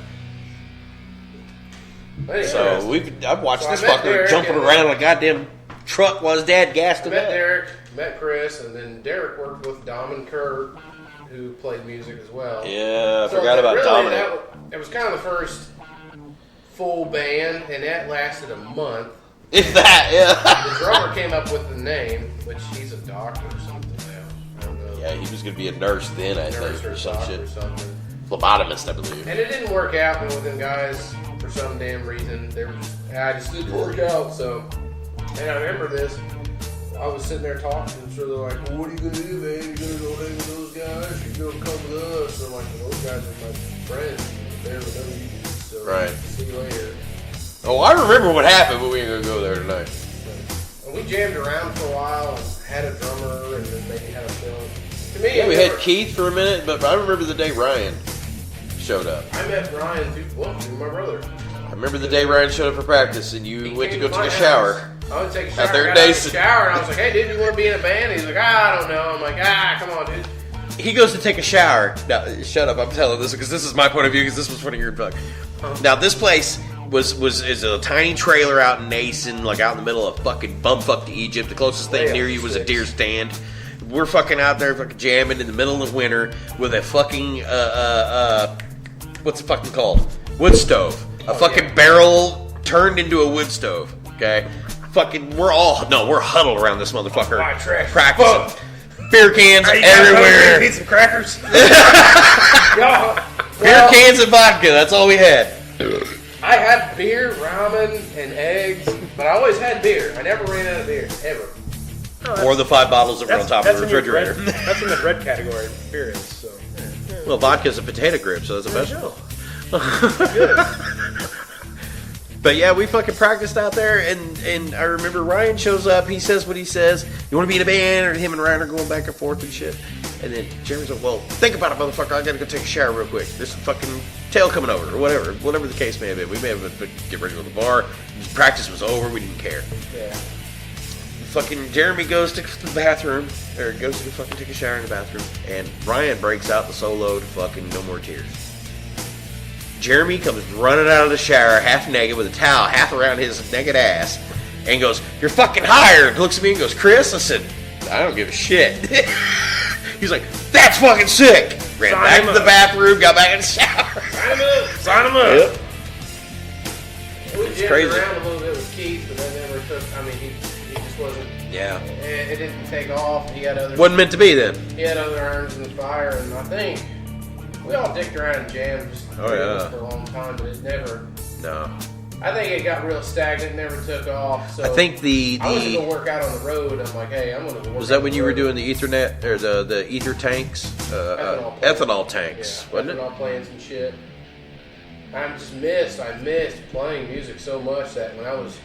So I've watched this fucker Derek jumping around like a goddamn truck while his dad gassed him met up. Derek, met Chris, and then Derek worked with Dom and Kurt, who played music as well. Yeah, I forgot about Dominic. It was kind of the first full band, and that lasted a month. If that, yeah. The drummer came up with the name, which he's a doctor or something now. I don't know. Yeah, he was going to be a nurse then, I think, or some shit. Or something. Phlebotomist, I believe. And it didn't work out with them guys for some damn reason. They were just didn't work out. So, and I remember this. I was sitting there talking, and so they're like, "Well, what are you gonna do, man? You gonna go hang with those guys? You gonna come with us?" And I'm like, well, "Those guys are my friends. They're with other you, so Right. see you later." Oh, I remember what happened, but we ain't going to go there tonight. And we jammed around for a while and had a drummer, and then maybe had a film. To me, Yeah, we had Keith for a minute, but I remember the day Ryan showed up. I met Ryan through my brother. I remember the day Ryan showed up for practice, and you went to go take a shower. I went to take a shower. Out there in got out of the Dason. shower, and I was like, "Hey, dude, you want to be in a band?" He's like, "I don't know." I'm like, come on, dude." He goes to take a shower. Now, shut up, I'm telling this because this is my point of view because this was one of your book. Now, this place is a tiny trailer out in Nason, like out in the middle of fucking bumfuck to Egypt. The closest thing Way near up you was a six. deer stand. We're fucking out there fucking jamming in the middle of winter with a fucking, what's it fucking called? Wood stove. A fucking barrel turned into a wood stove, okay? Fucking, we're huddled around this motherfucker. White trash. Practicing. Beer cans everywhere. Need some crackers? Beer cans and vodka, that's all we had. I had beer, ramen, and eggs, but I always had beer. I never ran out of beer, ever. Or the 5 bottles that were on top of the in your refrigerator. bread- that's in the bread category of beer is, so. Well, vodka's a potato grip, so that's a vegetable. But yeah, we fucking practiced out there, and I remember Ryan shows up, he says what he says. You want to be in a band? Or him and Ryan are going back and forth and shit. And then Jeremy's like, well, think about it, motherfucker. I gotta go take a shower real quick. There's some fucking tail coming over, or whatever the case may have been. We may have been get ready to go to the bar. Practice was over. We didn't care. Yeah. Fucking Jeremy goes to the bathroom, or goes to fucking take a shower in the bathroom, and Ryan breaks out the solo to fucking No More Tears. Jeremy comes running out of the shower, half naked, with a towel half around his naked ass, and goes, "You're fucking hired." Looks at me and goes, "Chris?" I said, "I don't give a shit." He's like, "That's fucking sick." Ran Sign back him to the up. bathroom, got back in the shower. Sign him up. Sign them up. Yep. We jammed crazy. around a little bit with Keith, but that never took. I mean, he just wasn't. Yeah. It didn't take off. He had other. Wasn't meant to be then. He had other irons in the fire, and I think we all dicked around and jammed just Oh, yeah. for a long time, but it never. No. I think it got real stagnant, never took off. So I think I went to go work out on the road. I'm like, hey, I'm gonna go work. was that out when on you the were road. doing the Ethernet or the ether tanks, ethanol tanks, Yeah, wasn't it? ethanol plants and shit. I missed playing music so much that when I was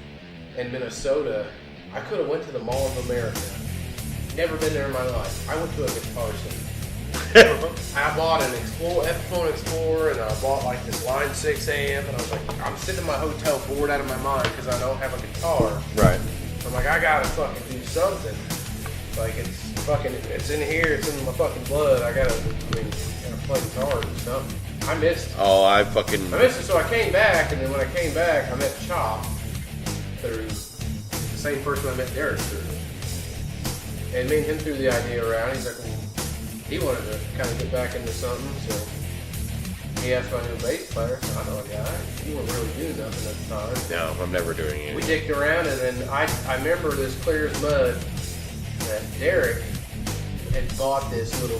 in Minnesota, I could have went to the Mall of America. Never been there in my life. I went to a guitar center. I bought an Epiphone Explorer, and I bought like this Line 6 amp, and I was like, I'm sitting in my hotel bored out of my mind because I don't have a guitar. Right. I'm like, I gotta fucking do something. Like it's in here, it's in my fucking blood. I gotta play guitar or something. I missed it. Oh, I missed it, so I came back, and then when I came back, I met Chop through the same person I met Derek through. And me and him threw the idea around. He's like, well, he wanted to kind of get back into something, so he asked if I knew a bass player. So I know a guy. He wasn't really doing nothing at the time. No, I'm never doing it. We dicked around, and then I remember this clear as mud that Derek had bought this little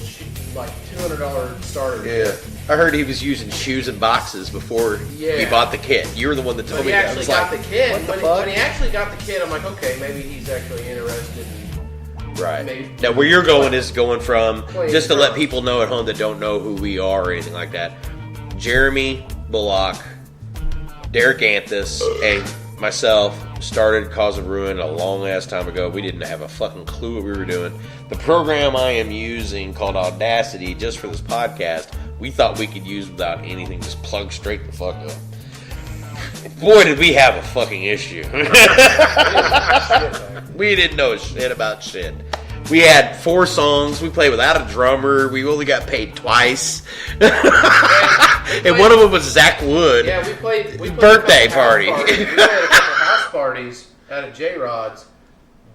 like $200 starter Yeah. kit. I heard he was using shoes and boxes before he Yeah. bought the kit. You were the one that told When me he that. I actually was got like, the kit, what the when fuck? he actually got the kit, I'm like, okay, maybe he's actually interested in. Right. Maybe- Now, where you're going is going from, Playing just to let drums. people know at home that don't know who we are or anything like that, Jeremy Bullock, Derek Anthus, and myself started Cause of Ruin a long-ass time ago. We didn't have a fucking clue what we were doing. The program I am using, called Audacity, just for this podcast, we thought we could use without anything, just plug straight the fuck up. Boy, did we have a fucking issue. We didn't know shit about shit. We had 4 songs. We played without a drummer. We only got paid twice. And one of them was Zach Wood. Yeah, we played Birthday party. We played a couple house parties out at J-Rod's.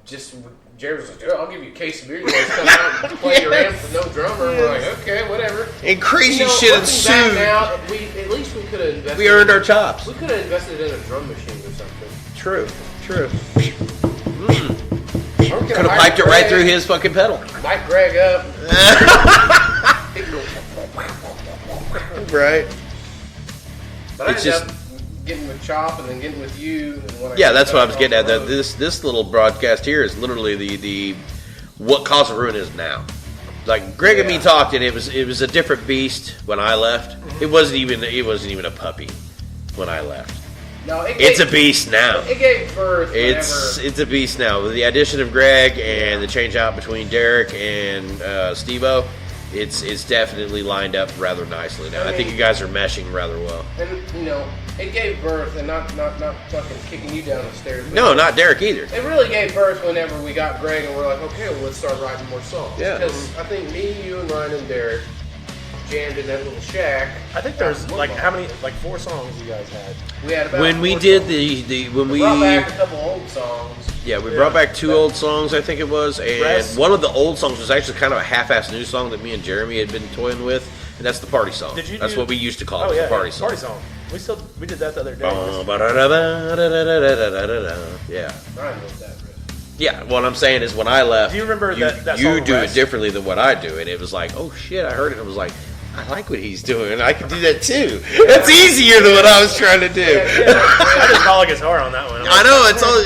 Just Jared was like, "Oh, I'll give you a case of beer. You guys come out and play your amp with no drummer." We're like, "Okay, whatever." And crazy shit looking back ensued. now, at least we could have invested. We earned our chops. We could have invested in a drum machine or something. True. True. Could Could have piped it right through his fucking pedal. Mic Greg up. Right. But I It's ended just- up getting with Chop and then getting with you. And when Yeah, that's what I was getting at. That This little broadcast here is literally the what Cause of Ruin is now. Like Greg and me talked, and it was a different beast when I left. It wasn't even a puppy when I left. No, It's a beast now. It gave birth. It's a beast now. With the addition of Greg and the change out between Derek and Stev-O, it's definitely lined up rather nicely now. I think you guys are meshing rather well. And it gave birth, and not fucking kicking you down the stairs. but No, not Derek either. It really gave birth whenever we got Greg, and we're like, okay, well, let's start writing more songs. Yeah. Because I think me, you, and Ryan and Derek jammed in that little shack. I think there's like how many, like 4 songs you guys had. We had about When we 4 did songs. when we brought back a couple old songs. we brought back 2 old songs, I think it was, and Rest. one of the old songs was actually kind of a half-assed new song that me and Jeremy had been toying with, and that's the party song. Did you That's do- what we used to call Oh it, yeah, the party song. Party song. We did that the other day. Yeah. Ryan knows that riff. Yeah, what I'm saying is when I left, Do you remember that you song do Rest? it differently than what I do, and it was like, oh shit, I heard it, and I was like, I like what he's doing, I can do that too. That's easier than what I was trying to do. I just call a guitar on that one. I know, it's all,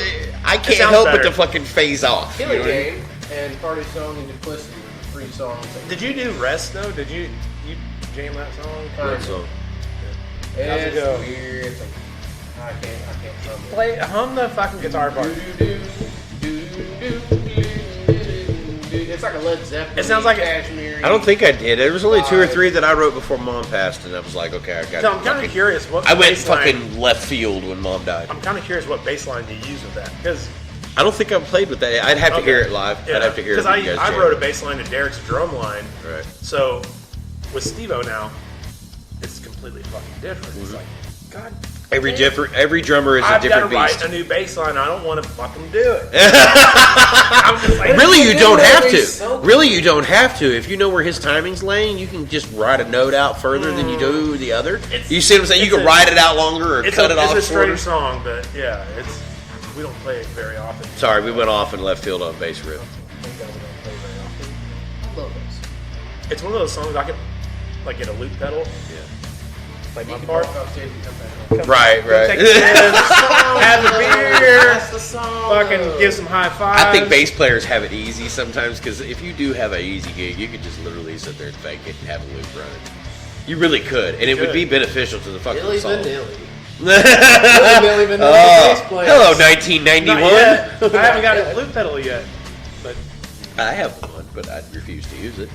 I can't sounds help but better. to fucking phase off. You know Killing what I mean? Game and Party Song and Duplicity were the 3 songs. Did you do Rest though? Did you jam that song? What song? How's it It's go? weird. It's like, I can't tell you. Play hum the fucking guitar part. It's like a Led Zeppelin. It sounds like Cashmere. I don't think I did. There was only 2 or 3 that I wrote before Mom passed, and I was like, okay, I got So it. I'm kind of curious what I went bass line- fucking left field when Mom died. I'm kind of curious what bass line you use with that because I don't think I've played with that. I'd have to hear it live. I'd have to hear it. Because when you guys I jam wrote a it. bass line to Derek's drum line. Right. So with Stev-O now, it's completely fucking different. It's like, God, Every drummer is a I've got to different beast. write a new bass line. I don't want to fucking do it. I'm just like, Really, you don't have to. So cool. Really, you don't have to. If you know where his timing's laying, you can just write a note out further than you do the other. You see what I'm saying? You it's can a- write it out longer or it's cut a, it off it's a shorter. strange song, but yeah, we don't play it very often. Sorry, we went off in left field on bass riff. I think that we don't play very often. Love this. It's one of those songs I could like get a loop pedal, Yeah. play my You can part. walk off stage and come back. Right, right. Take a piss, have a beer, That's the song. fucking give some high fives. I think bass players have it easy sometimes because if you do have a easy gig, you could just literally sit there and fake it and have a loop running. You really could, and it would be beneficial to the fucking Billy song. Vanilli. Billy Billy Vanilli, bass player. Hello, Not 1991. yet. I haven't got a loop pedal yet, but I have one, but I refuse to use it.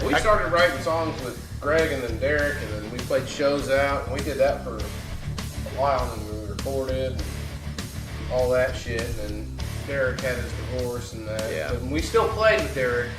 We started writing songs with Greg and then Derek, and then we played shows out, and we did that for a while, and we recorded and all that shit, and then Derek had his divorce and that. Yeah. But we still played with Derek.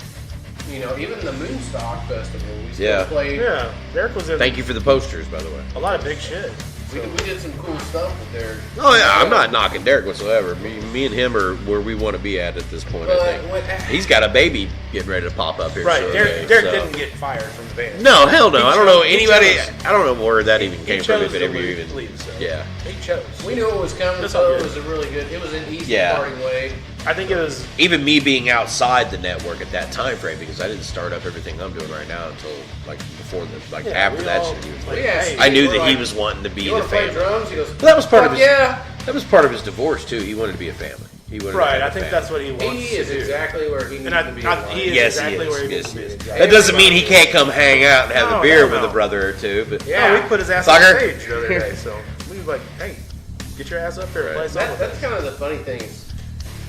Even the Moonstock Festival, we still Yeah. played. yeah, Derek was in Thank you for the posters, by the way. a lot of big shit. We did some cool stuff with Derek. Oh yeah, I'm not knocking Derek whatsoever. Me and him are where we want to be at this point. I But think he's got a baby getting ready to pop up here. Right, shortly, Derek so. didn't get fired from the band. No, hell no. He I don't know chose- he anybody. chose. I don't know where that even He came from. chose If it to ever leave, even. so Yeah. he chose. we knew it was coming, That's all so it good. was a really good. It was an easy Yeah. party way. I think it was. Even me being outside the network at that time frame because I didn't start up everything I'm doing right now until like before the Yeah, after we that all- shit. He was like, like, Yeah, I knew we're that he like, was wanting to be You the want to play family. drums? He goes. Well, that was part of "Fuck his. Yeah. That was part of his divorce too. He wanted to be a family. He wanted Right, to I have a think family. that's what he wants He is to do. exactly where he needs And I, to be. I, in life. he is Yes, exactly he is. where he Yes, needs to he be. is. Exactly. That doesn't mean he can't come hang out and have No, a beer no, with no. a brother or two. But Yeah. No, we put his ass Sucker. on stage the other day, so we was like, "Hey, get your ass up here and play Right. something." That's kind of the funny thing is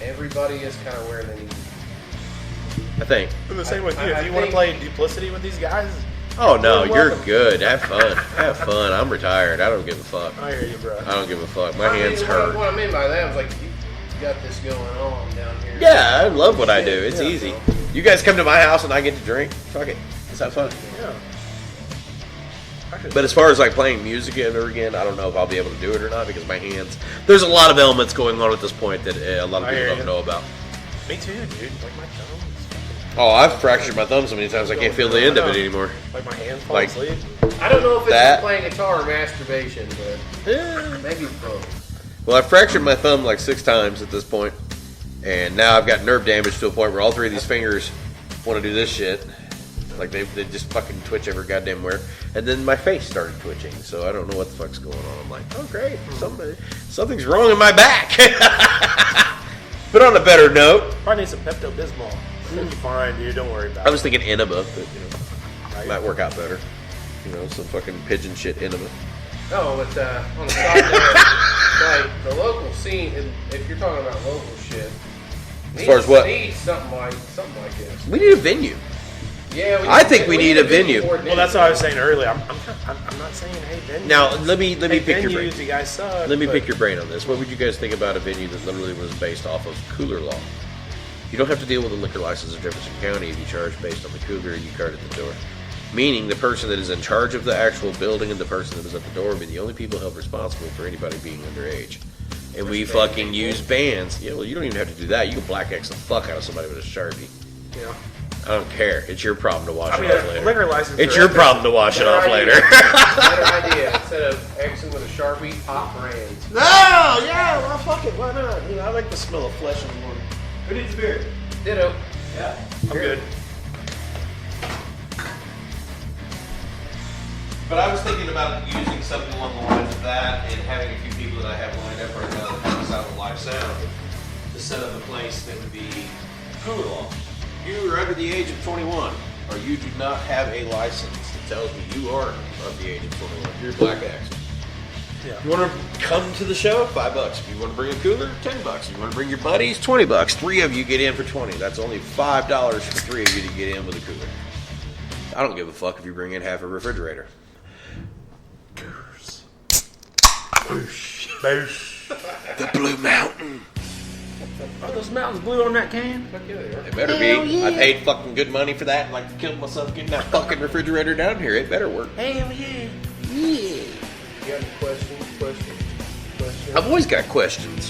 everybody is kind of where they need to be. I think. I'm the same with you. I If you want to think- play Duplicity with these guys, Oh no, You're you're welcome. good. Have fun. Have fun. I'm retired. I don't give a fuck. I hear you, bro. I don't give a fuck. My I mean, hands hurt. What I mean by that is like, got this going on down here. Yeah, I love what I do. It's Yeah, easy. so- You guys come to my house and I get to drink. Fuck it. Let's have fun. Yeah. But as far as like playing music ever again, I don't know if I'll be able to do it or not because my hands. There's a lot of elements going on at this point that a lot of I people hear don't you. know about. Me too, dude. Like my thumbs. Oh, I've fractured my thumb so many times I can't feel the end of it anymore. Like my hands fall Like- asleep. I don't know if it's That- from playing guitar or masturbation, but maybe both. Well, I've fractured my thumb like 6 times at this point, and now I've got nerve damage to a point where all 3 of these fingers want to do this shit. Like they just fucking twitch every goddamn where. And then my face started twitching, so I don't know what the fuck's going on. I'm like, oh great, something's wrong in my back. But on a better note, Probably need some Pepto-Bismol. You'll be fine, dude. Don't worry about I it. was thinking enema, but Right? might work out better. Some fucking pigeon shit enema. No, but on the side note, like the local scene, if you're talking about local shit, As far as what? needs something like this. We need a venue. Yeah, I think we need a venue. more than Well, that's what I was anything. saying earlier. I'm not saying, hey, venues. Now let me hey, pick your brain. venues, you guys suck. Let me but pick your brain on this. What would you guys think about a venue that literally was based off of cooler law? You don't have to deal with a liquor license of Jefferson County if you charge based on the cooler and you card at the door. Meaning the person that is in charge of the actual building and the person that was at the door would be the only people held responsible for anybody being underage. And we fucking use bands. Yeah, well, you don't even have to do that. You can black X the fuck out of somebody with a Sharpie. Yeah. I don't care. It's your problem to wash I mean, it off a later. liquor license. It's are your epic. problem to wash it off later. Better idea. Instead of Xing with a Sharpie, pop brands. No, yeah, well, fuck it. Why not? I like the smell of flesh in the morning. Who needs a beer? Ditto. Yeah. I'm good. But I was thinking about using something along the lines of that and having a few people that I have lined up right now that help us out with live sound to set up a place that would be cooler law. You are under the age of 21 or you do not have a license that tells me you are of the age of 21. You're Black X. Yeah. You want to come to the show? $5. If you want to bring a cooler, $10. If you want to bring your buddies, $20. 3 of you get in for $20. That's only $5 for 3 of you to get in with a cooler. I don't give a fuck if you bring in half a refrigerator. Boosh. The Blue Mountain. Are those mountains blue on that can? It better be. I paid fucking good money for that and like killed myself getting that fucking refrigerator down here. It better work. Hell yeah. You got any questions? I've always got questions.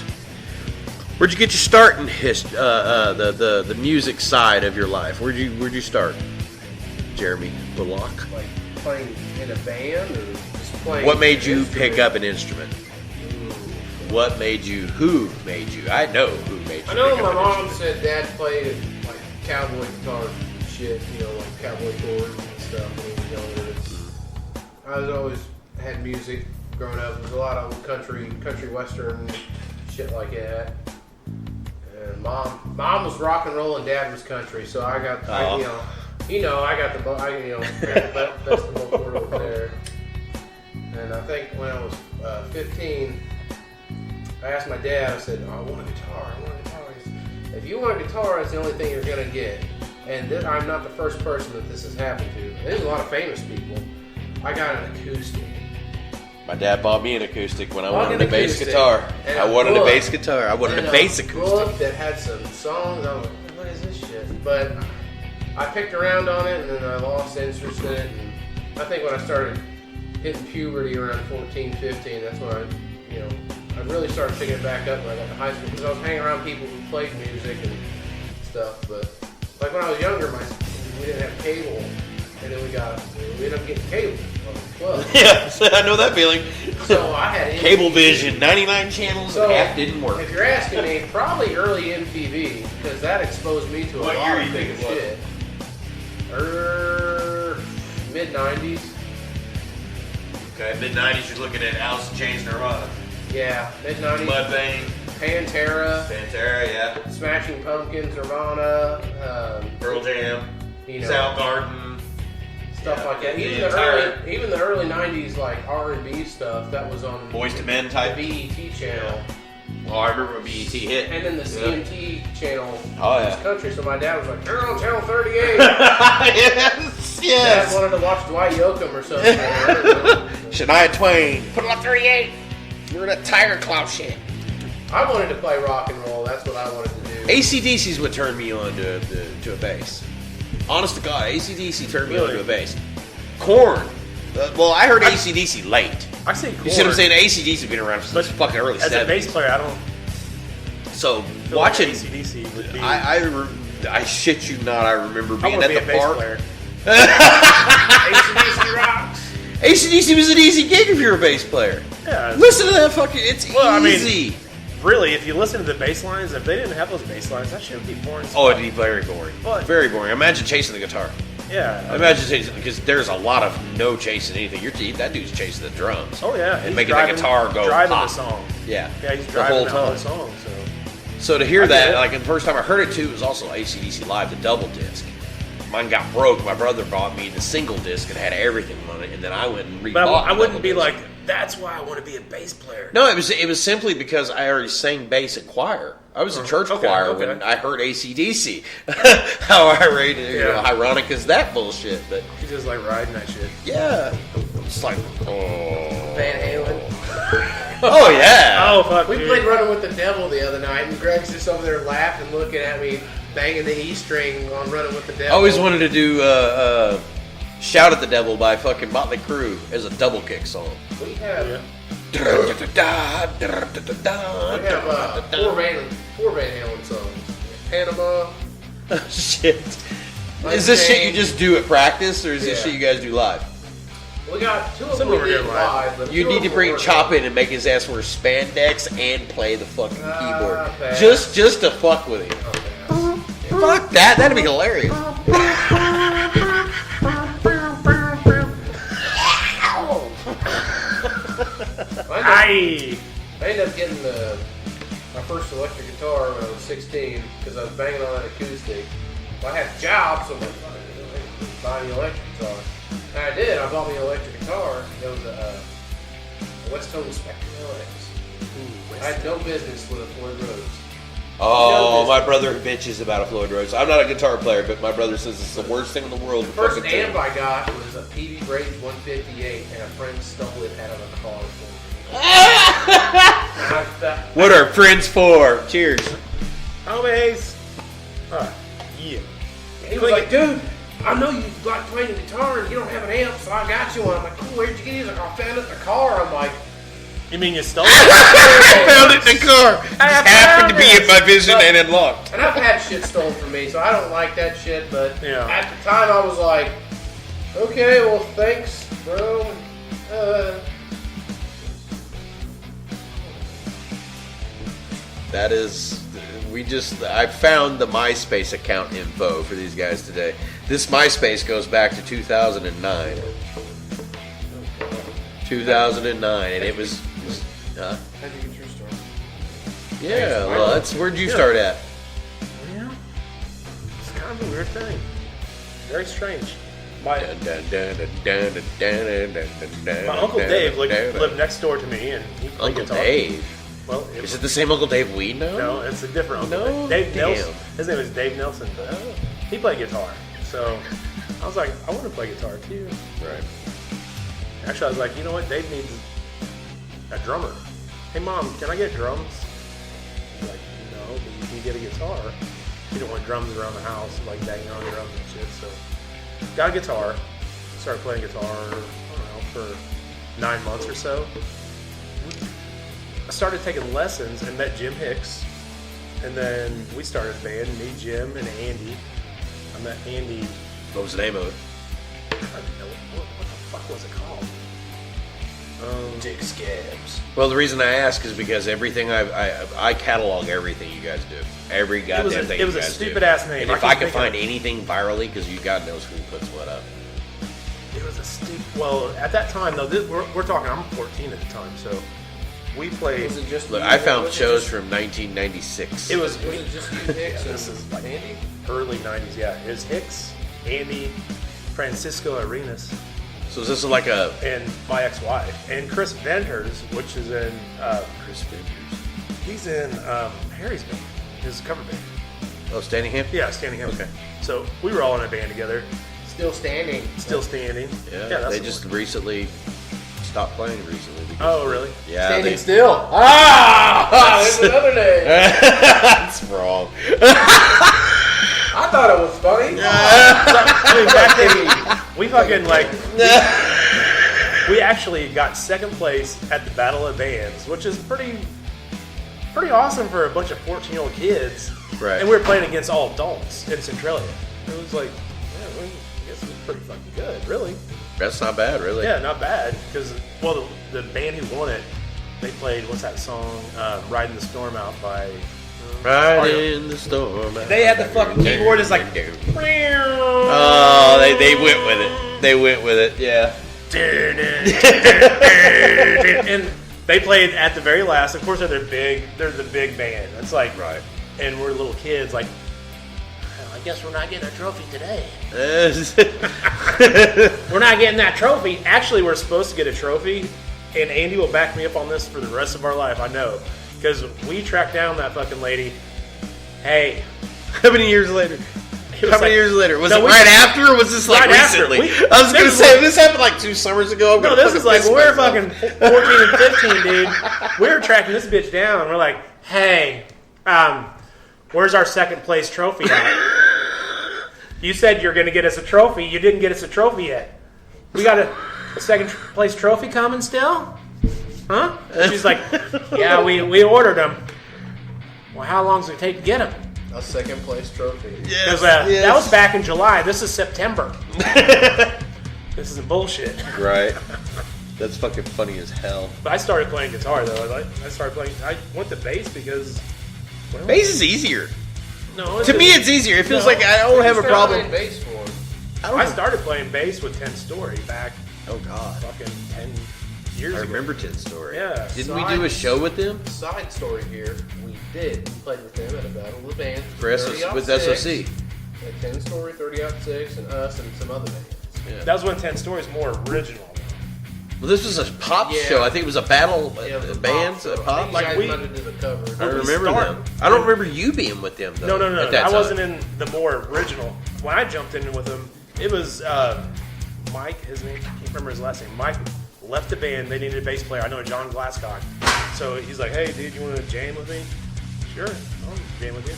Where'd you get your start in the music side of your life? Where'd you start? Jeremy Bullock. Like playing in a band or just playing? What made you instrument? pick up an instrument? What made you? Who made you? I know who made you. I know pick my up an mom instrument. said Dad played like cowboy guitar shit, like cowboy chords and stuff when he was younger. I was always had music growing up. There was a lot of country western shit like that. And mom was rock and roll and Dad was country, so I got I got the best of both worlds there. And I think when I was 15. I asked my dad, I said, I want a guitar. He said, if you want a guitar, it's the only thing you're going to get. And I'm not the first person that this has happened to. There's a lot of famous people. I got an acoustic. My dad bought me an acoustic when I Bought wanted an a bass acoustic guitar. and I a wanted a book. bass guitar. I wanted And a bass book acoustic. that had some songs. I was like, what is this shit? But I picked around on it, and then I lost interest in it. And I think when I started hitting puberty around 14, 15, that's when I really started picking it back up when I got to high school because I was hanging around people who played music and stuff. But like when I was younger, we didn't have cable, and then we ended up getting cable on the club. Yeah, I know that feeling. So I had Cablevision, 99 channels, So and half didn't work. If you're asking me, probably early MTV because that exposed me to a What lot year of you think good it was? shit. Mid '90s. Okay, mid-90s, you're looking at Alice in Chains, Nirvana. Yeah, mid '90s. Mudvayne, Pantera, Pantera, yeah. Smashing Pumpkins, Nirvana, Pearl Jam, you know, Soundgarden. stuff yeah, like that. the Even the early '90s, like R&B stuff, that was on Boys to Men the type. BET channel, Oh, I remember when BET hit. and then the CMT channel Oh, was yeah. country. So my dad was like, "You're on channel 38." Yes, Dad yes. wanted to watch Dwight Yoakam or something. I don't know. Shania Twain. Put on 38. You're that Tiger Claw shit. I wanted to play rock and roll. That's what I wanted to do. AC/DC is what turned me on to a bass. Honest to God, AC/DC turned me on to a bass. Korn. Well, I heard AC/DC late. I say Korn. You see what I'm saying? AC/DC has been around since the fucking early 70s. As a bass player, I don't. So watching AC/DC would be. I shit you not. I remember being I at want to the be a bass park. player. AC/DC rocks. AC/DC was an easy gig if you're a bass player. Yeah. Listen to that fucking. It's easy. I mean, really, if you listen to the bass lines, if they didn't have those bass lines, that shit would be boring. Oh, it'd be very boring. But- Very boring. Imagine chasing the guitar. Yeah. Imagine chasing, because there's a lot of no chasing anything. That dude's chasing the drums. Oh yeah. And He's making the guitar go driving pop. the song. Yeah. Yeah, he's the driving whole that whole time. song. So to hear I get that, it. like the first time I heard it too, it was also AC/DC Live, the double disc. Mine got broke. My brother bought me the single disc and had everything on it, and then I went and rebought. But I the wouldn't double be disc. like, that's why I want to be a bass player. No, it was simply because I already sang bass at choir. I was in church choir when I heard AC/DC. How ironic is that bullshit? But You just like riding that shit. yeah, it's like Van Halen. oh yeah. Oh fuck, We dude. played Running with the Devil the other night, and Greg's just over there laughing, looking at me, banging the E string on Running with the I Devil. always wanted to do "Shout at the Devil" by fucking Motley Crue as a double kick song. We have, Yeah. we have four Van Halen songs. Panama. Shit. Is this shit you just do at practice, or is this Yeah. shit you guys do live? We got two of Some them of we them did are live. live. But You two need of to them bring were Chop in and make his ass wear spandex and play the fucking keyboard. pass. Just to fuck with him. Fuck that. That'd be hilarious. Aye. I ended up getting my first electric guitar when I was 16 because I was banging on an acoustic. Well, I had jobs, so I'm like, buy me an electric guitar. And I did. I bought me an electric guitar. It was a West Tone Spectre LX. I had no business with a Floyd Rose. Oh, my brother bitches about a Floyd Rose. I'm not a guitar player, but my brother says it's the worst thing in the world. The first amp I got was a PV Brady 158, and a friend stole it out of a car for me. What are friends for? Cheers. Homies. Yeah. He was like, dude, I know you like playing the guitar and you don't have an amp, so I got you one. I'm like, cool, where'd you get it? He's like, I found it in the car. I'm like, You mean you stole it? I found it in the car. Just happened to be in my vision and unlocked. and I've had shit stolen from me, so I don't like that shit, but Yeah. at the time I was like, okay, well, thanks, bro. That is, I found the MySpace account info for these guys today. This MySpace goes back to 2009. 2009, and it was, How'd you get your start? yeah, well, where'd you start at? Yeah. It's kind of a weird thing. Very strange. My Uncle Dave lived next door to me, and he played Uncle guitar. Dave? Well, Is it the same Uncle Dave we know? No, it's a different Uncle No? Dave. Dave Damn. Nelson. His name is Dave Nelson, but he played guitar. So I was like, I want to play guitar too. Right. Actually, I was like, you know what? Dave needs a drummer. Hey, Mom, can I get drums? She's like, no, but you can get a guitar. You don't want drums around the house, like banging on drums and shit. So got a guitar. Started playing guitar, I don't know, for 9 months or so. I started taking lessons and met Jim Hicks. And then we started a band, me, Jim, and Andy. I met Andy. What was the name of it? I don't know, what the fuck was it called? Dick Scabs. Well, the reason I ask is because everything I catalog everything you guys do. Every goddamn thing it was you a guys do. stupid ass name. And if I can find anything virally, because you God knows who puts what up. It was a stupid. Well, at that time though, we're talking. I'm 14 at the time, so we played. Was it just Look, you? I found Was it shows just- from 1996. It was Was it just you, Hicks, this is like Andy? early 90s. Yeah, it was Hicks, Andy, Francisco Arenas, So is this like a and my ex-wife, and Chris Venters, which is in. Chris Venters? He's in Harry's band, his cover band. Oh, Standing Him? Yeah, Standing Him. Okay. So we were all in a band together, Still standing. still standing. Yeah, that's they the just one. recently stopped playing recently. Because Oh, really? Yeah. Standing still. There's another name. That's wrong. I thought it was funny. I mean, back then, we fucking we actually got second place at the Battle of Bands, which is pretty awesome for a bunch of 14-year-old kids. Right. And we were playing against all adults in Centralia. It was like, yeah, I guess it was pretty fucking good, really. That's not bad, really. Yeah, not bad. Because, well, the band who won it, they played, what's that song? Riding the Storm Out by... Right in the storm. They had the fucking keyboard is like... Oh, they went with it. They went with it, yeah. And they played at the very last. Of course, they're the big band. It's like, Right. And we're little kids. Like, I guess we're not getting a trophy today. We're not getting that trophy. Actually, we're supposed to get a trophy, and Andy will back me up on this for the rest of our life. I know, because we tracked down that fucking lady. Hey, How many years later? How many years later? Was No, it we- right after, or was this like Right after. recently? We- I was going to this say, is if this happened like 2 summers ago, I'm no, gonna this is like piss we're myself. fucking 14 and 15, dude. We were tracking this bitch down. We're like, hey, where's our second place trophy at? You said you're going to get us a trophy. You didn't get us a trophy yet. We got a second place trophy coming still? Huh? And she's like, yeah, we ordered them. Well, how long does it take to get them? A second place trophy. Yes, Because that was back in July. This is September. This is bullshit. Right. That's fucking funny as hell. But I started playing guitar though. I went to bass because well, Bass is easier. No, To me, it's easier. It feels No. like I don't have a problem. Bass for. I started playing bass with 10 Story back Oh, God. fucking 10 years I ago. remember 10 Story. Yeah. Didn't we do a show with them? Side story here. We did. We played with them at a Battle of the Bands. For with 30-06, SOC. At 10 Story, 30-06, and us and some other bands. Yeah. That was when 10 Story's more original. Well, this was a pop Yeah. show. I think it was a battle Yeah, it was a bands, pop, a so pop. I think Like you guys we- might have did the cover. I we remember started- them. I don't remember you being with them, though. No. at that I time. wasn't in the more original. When I jumped in with them, it was Mike, his name, I can't remember his last name. Mike left the band. They needed a bass player. I know John Glasscock. So he's like, hey, dude, you want to jam with me? Sure, I'll jam with you.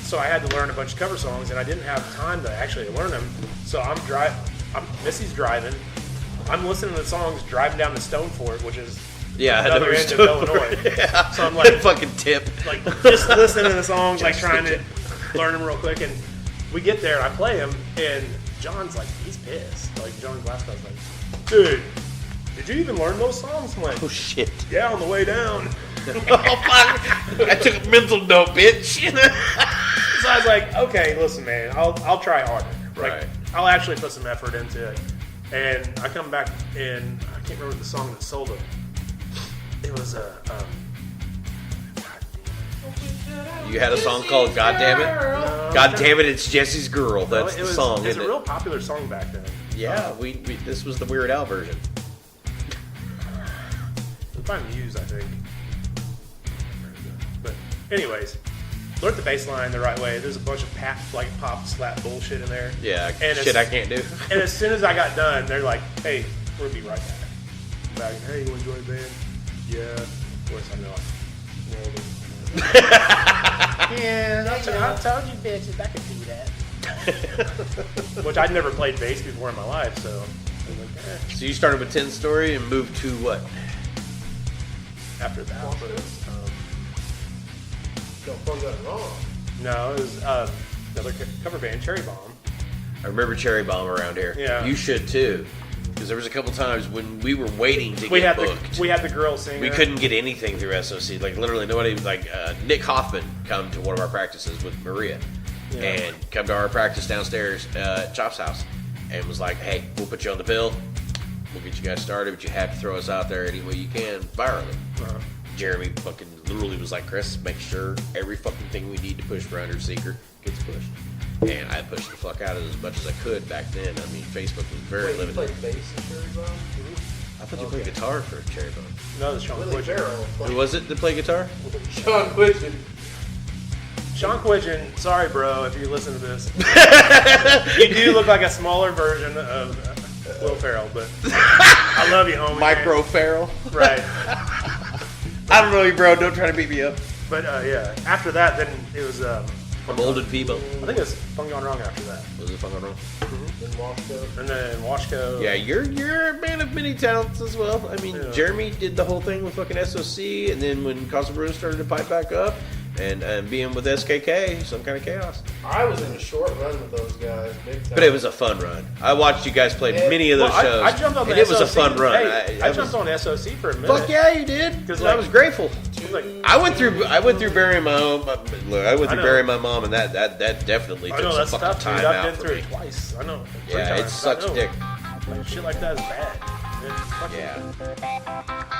So I had to learn a bunch of cover songs, and I didn't have time to actually learn them. So Missy's driving. I'm listening to the songs driving down to Stonefort, which is another end of Illinois. Yeah. So I'm like, fucking tip. like just listening to the songs, like trying to learn them real quick. And we get there, and I play them, and John's like, he's pissed. Like John Glasscock's like, dude, did you even learn those songs? I'm like, Oh, shit. yeah, on the way down. Oh, fuck. I took a mental note, bitch. So I was like, okay, listen, man, I'll try harder. Like, Right. I'll actually put some effort into it. And I come back and I can't remember the song that sold it. It was a. You had a song called God Damn It? God Damn It, It's Jesse's Girl. That's the song, It was isn't a it? real popular song back then. Yeah, we this was the Weird Al version. It was by Muse, I think. But anyways, learned the bass line the right way. There's a bunch of pop slap bullshit in there. Yeah, And shit I can't do. And as soon as I got done, they're like, "Hey, we'll be right back." Hey, you want to join the band? Yeah. Of course, I know. Yeah, I told you bitches I could do that. Which I'd never played bass before in my life, so I was like, So you started with 10 Story and moved to what? after that. Don't plug that wrong. No, it was another cover band, Cherry Bomb. I remember Cherry Bomb around here. Yeah. You should too. Because there was a couple times when we were waiting to We get had booked. the girl singer. We couldn't get anything through SOC. Like literally nobody. Like Nick Hoffman come to one of our practices with Maria, and come to our practice downstairs at Chop's house, and was like, "Hey, we'll put you on the bill. We'll get you guys started, but you have to throw us out there any way you can virally." Jeremy fucking literally was like, "Chris, make sure every fucking thing we need to push for Under Seeker gets pushed." And I pushed the fuck out of it as much as I could back then. I mean, Facebook was very Wait, you limited. played bass in Cherry Bomb? I thought you played guitar for Cherry Bomb. No, it's Sean Willie Quidgen. Farrell. Who was it that played guitar? Sean Quidgen. Sean Quidgen, sorry, bro, if you listen to this. You do look like a smaller version of Will Ferrell, but I Love you, homie. Micro Farrell. Right. I don't know you, bro. Don't try to beat me up. But yeah, after that, then it was. I'm old and feeble. I think it was Fun Gone Wrong after that. Was it Fun Gone Wrong? In Washco. And then Washco. Yeah, you're a man of many talents as well. I mean, Yeah. Jeremy did the whole thing with fucking SOC, and then when Casa Bruin started to pipe back up, and being with SKK, some kind of chaos. I was in a short run with those guys, big time. But it was a fun run. I watched you guys play many of those shows. I jumped on the and it was a SOC. fun run. Hey, I jumped on SOC for a minute. Fuck yeah, you did. Because I was grateful. Like, I went through burying my own. Look, I went through know. burying my mom, and that definitely I took know some that's fucking tough, dude. time I've out been for through me. it twice. I know. Three Yeah, it times. sucks I know. dick. Like, shit like that is bad. Fuck Yeah.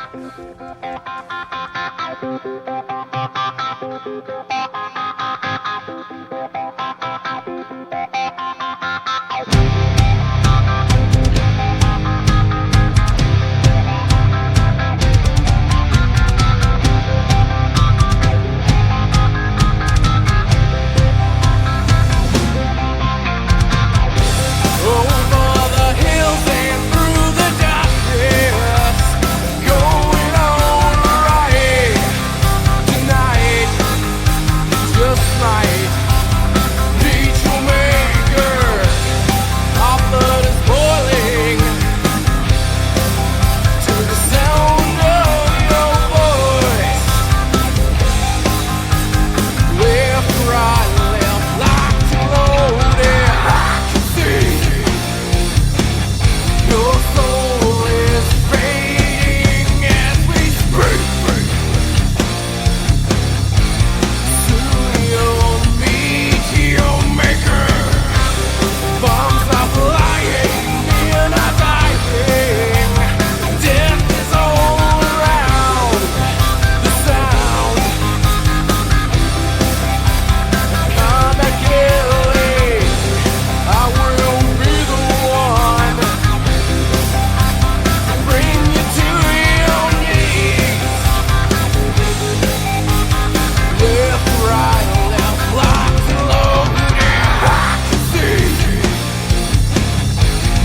Over the hills and through the darkness, going on right tonight. Just might reach your maker. Our blood is boiling to the sound of your voice. Left, right, left, locked and loaded. I can see your soul is fading as we speak. Soon you'll meet your maker. Bombs are flying, men are dying. Death is all around. The sound of the killing. I will be the one to bring you to your knees. Left, right, left, locked and loaded. I can see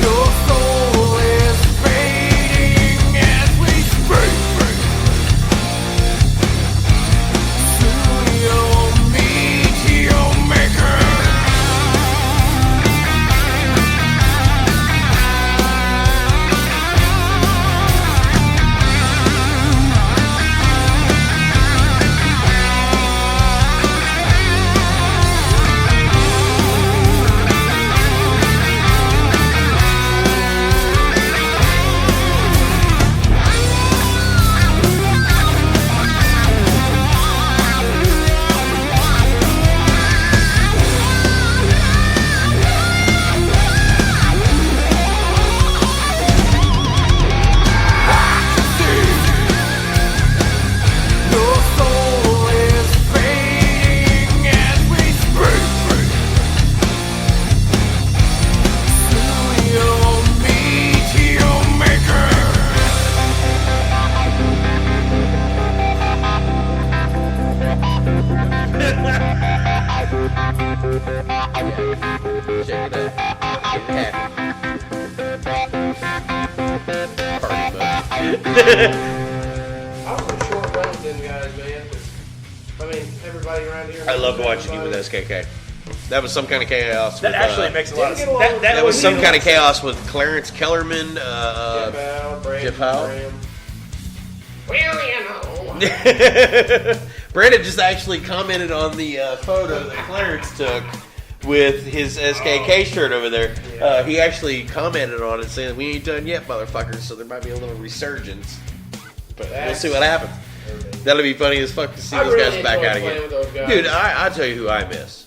your soul is fading as we speak. Soon you'll meet your maker. Your soul is fading as we speak. Soon you'll meet your maker. Check it out. Get happy. Party bud. I was in a short run with them guys, man. 'Cause, I mean, everybody around here. I loved watching you with SKK. That was some kind of chaos. That with, actually makes a lot of Didn't sense. get along That was with some me. kind of chaos with Clarence Kellerman. Jeff Howe, Brandon, Jeff Howe? Graham. Well, you know. Brandon just actually commented on the photo that Clarence took with his SKK shirt over there. Yeah. He actually commented on it saying, "We ain't done yet, motherfuckers." So there might be a little resurgence, but we'll see what happens. That'll be funny as fuck to see I those really guys back enjoy out playing again. with those guys. Dude, I'll tell you who I miss.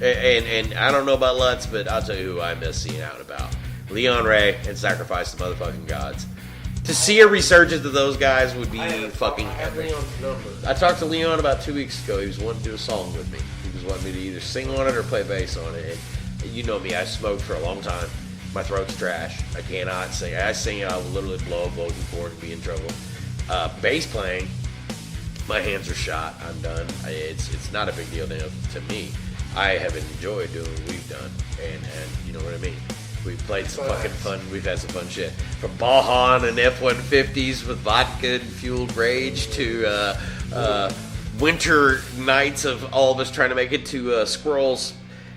And I don't know about Lutz, but I'll tell you who I miss seeing out and about. Leon Ray and Sacrifice the Motherfucking Gods. To see a resurgence of those guys would be fucking I have epic. Leon's number. I talked to Leon about 2 weeks ago. He was wanting to do a song with me. He was wanting me to either sing on it or play bass on it. And you know me, I smoked for a long time. My throat's trash. I cannot sing. I sing, I will literally blow a vocal cord and be in trouble. Bass playing, my hands are shot. I'm done. It's not a big deal to me. I have enjoyed doing what we've done, and you know what I mean. We played some fucking fun. We've had some fun shit. From Baja and F-150s with vodka and fueled rage to winter nights of all of us trying to make it to Squirrel's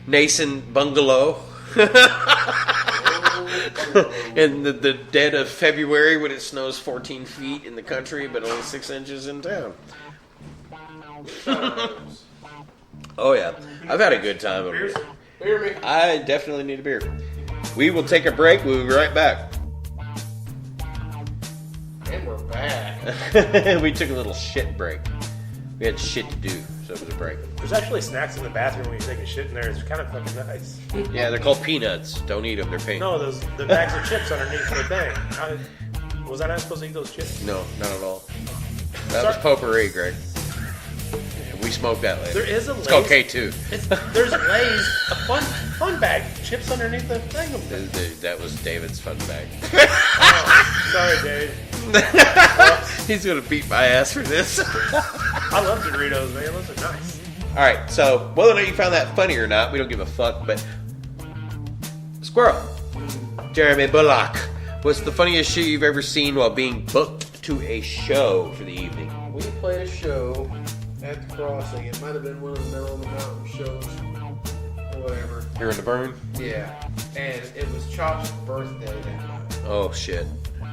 nascent bungalow. In the dead of February when it snows 14 feet in the country but only 6 inches in town. Oh yeah, I've had a good time over here. Beer me. I definitely need a beer. We will take a break. We'll be right back. And we're back. We took a little shit break. We had shit to do, so it was a break. There's actually snacks in the bathroom when you take a shit in there. It's kind of fucking nice. Yeah, they're called peanuts. Don't eat them. They're pink. No, the bags of chips underneath the thing. Was I not supposed to eat those chips? No, not at all. That was potpourri, Greg. Yeah, we smoked that later. There is a Lay's. It's called K2. There's Lay's, a fun bag, chips underneath the thing. That was David's fun bag. Oh, sorry, Dave. He's gonna beat my ass for this. I love Doritos, man. Those are nice. All right, so whether or not you found that funny or not, we don't give a fuck. But Squirrel, Jeremy Bullock, what's the funniest shit you've ever seen while being booked to a show for the evening? We played a show at the Crossing. It might have been one of the Middle of the Mountain shows or whatever. Here in the burn? Yeah. And it was Chop's birthday that night. Oh shit.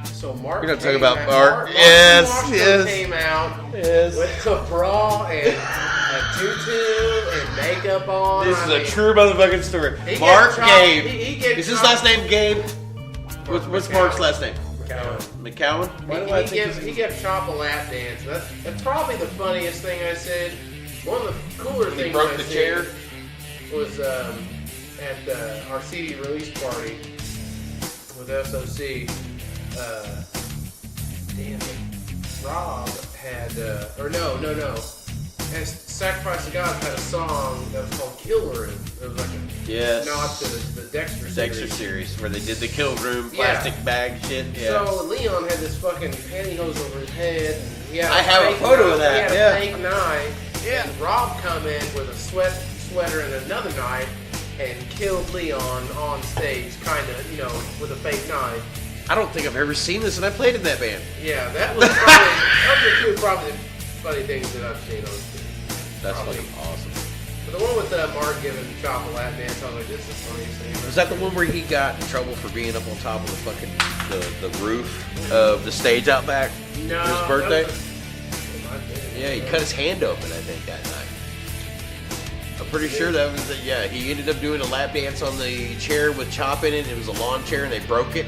So Mark You're not talking came about out- Mark. Mark Yes, Washington yes. came out Yes. with a bra and a tutu and makeup on. This I is mean, a true motherfucking story. he Mark gave Chop- Gabe. he gave Is his Chop- last name Gabe? What's McCowan. Mark's last name? McCowan. McCowan? Why do I He think gave Chop a lap dance. That's probably the funniest thing I said. One of the cooler he things broke I the said chair? was at our CD release party with SOC. Damn it. Rob had, and Sacrifice of God had a song that was called Kill Room. It was like a Yes. nod to the Dexter series. Dexter series, where they did the kill room plastic bag shit. Yeah. So Leon had this fucking pantyhose over his head. And he had I have a fake photo knife. of that, He had yeah. a fake knife. Yeah. And Rob come in with a sweater and another knife and killed Leon on stage, kind of, with a fake knife. I don't think I've ever seen this, and I played in that band. Yeah, that was probably the probably the funny things that I've seen on stage. That's Probably. fucking awesome. But the one with Mark giving Chop a lap dance, I was like, this is the funniest thing. Was that the one where he got in trouble for being up on top of the fucking the roof of the stage out back No, for his birthday? that was- Yeah, he cut his hand open, I think, that night. I'm pretty sure that was the, yeah, he ended up doing a lap dance on the chair with Chop in it. It was a lawn chair and they broke it.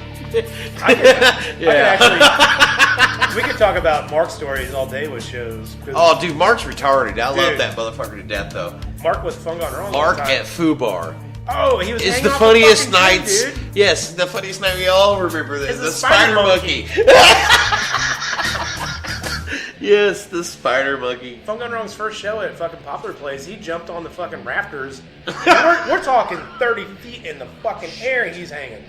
I could actually, we could talk about Mark stories all day with shows. 'Cause Oh, dude, Mark's retarded. I love Dude. that motherfucker to death, though. Mark with Fun Gone Wrong. Mark one time. at Fubar Oh, he was is hanging the off funniest fucking nights. tree, dude. Yes, the funniest night. We all remember this. It's The a spider spider monkey. Yes, the spider monkey. Fun Gone Wrong's first show at fucking Poplar Place, he jumped on the fucking rafters. we're talking 30 feet in the fucking air and he's hanging.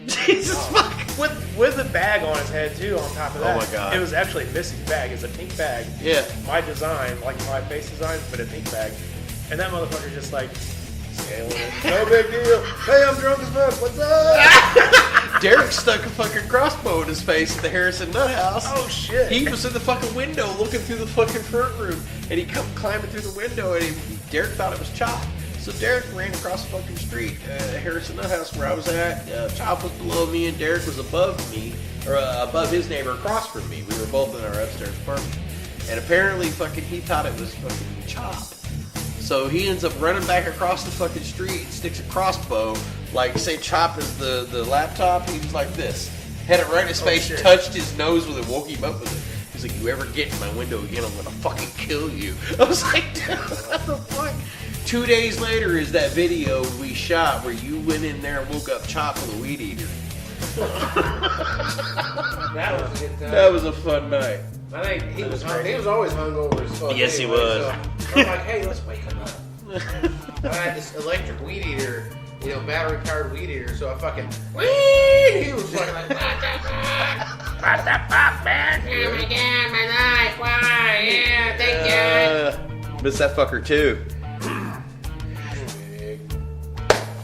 Jesus fuck. With a bag on his head too on top of that. Oh my God. It was actually Missy's bag. It's a pink bag. Yeah. My design, like my face design, but a pink bag. And that motherfucker just like scaling it. No big deal. Hey, I'm drunk as fuck. What's up? Derek stuck a fucking crossbow in his face at the Harrison Nut House. Oh shit. He was in the fucking window looking through the fucking front room, and he come climbing through the window, and Derek thought it was Chop. So Derek ran across the fucking street at Harrison Nut House where I was at. Chop was below me, and Derek was above me, or above his neighbor across from me. We were both in our upstairs apartment, and apparently fucking he thought it was fucking Chop. So he ends up running back across the fucking street, sticks a crossbow, like say Chop is the laptop. He was like this, had it right in his face, shit. touched his nose with it, woke him up with it. He's like, "You ever get in my window again, I'm gonna fucking kill you." I was like, "Dude, what the fuck?" 2 days later is that video we shot where you went in there and woke up Chop with a weed eater. That was a good time. That was a fun night. I think he was always hungover as fuck. Yes, he anyway, was. So I'm like, hey, let's wake him up. I had this electric weed eater, battery powered weed eater, so I fucking weed. He was fucking like, what the fuck, man? Oh my god, my life, why? Yeah, thank Miss that fucker too.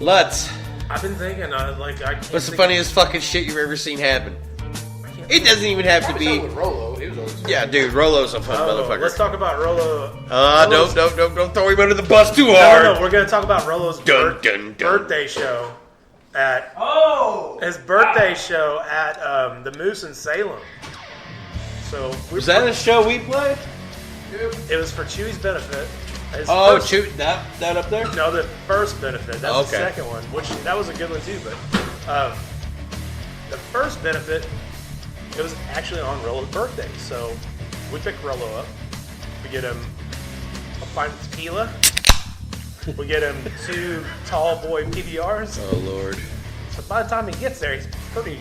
Lutz, I've been thinking, I can't. What's the think funniest fucking shit you've ever seen happen? I can't It think- doesn't even have to Probably something be. with Rolo. He was always Yeah, dude, Rolo's a fun Oh, motherfucker. let's talk about Rolo. Don't throw him under the bus too No, hard. we're gonna talk about Rolo's Dun, dun, dun. birthday show at Oh! his birthday show at the Moose in Salem. So Was that a show we played? It was for Chewy's benefit. His Oh, first- shoot, that up there? No, the first benefit. That's Okay. the second one, which that was a good one too. But the first benefit, it was actually on Rolo's birthday. So we pick Rolo up. We get him a pint of tequila. We get him 2 tall boy PBRs. Oh, Lord. So by the time he gets there, he's pretty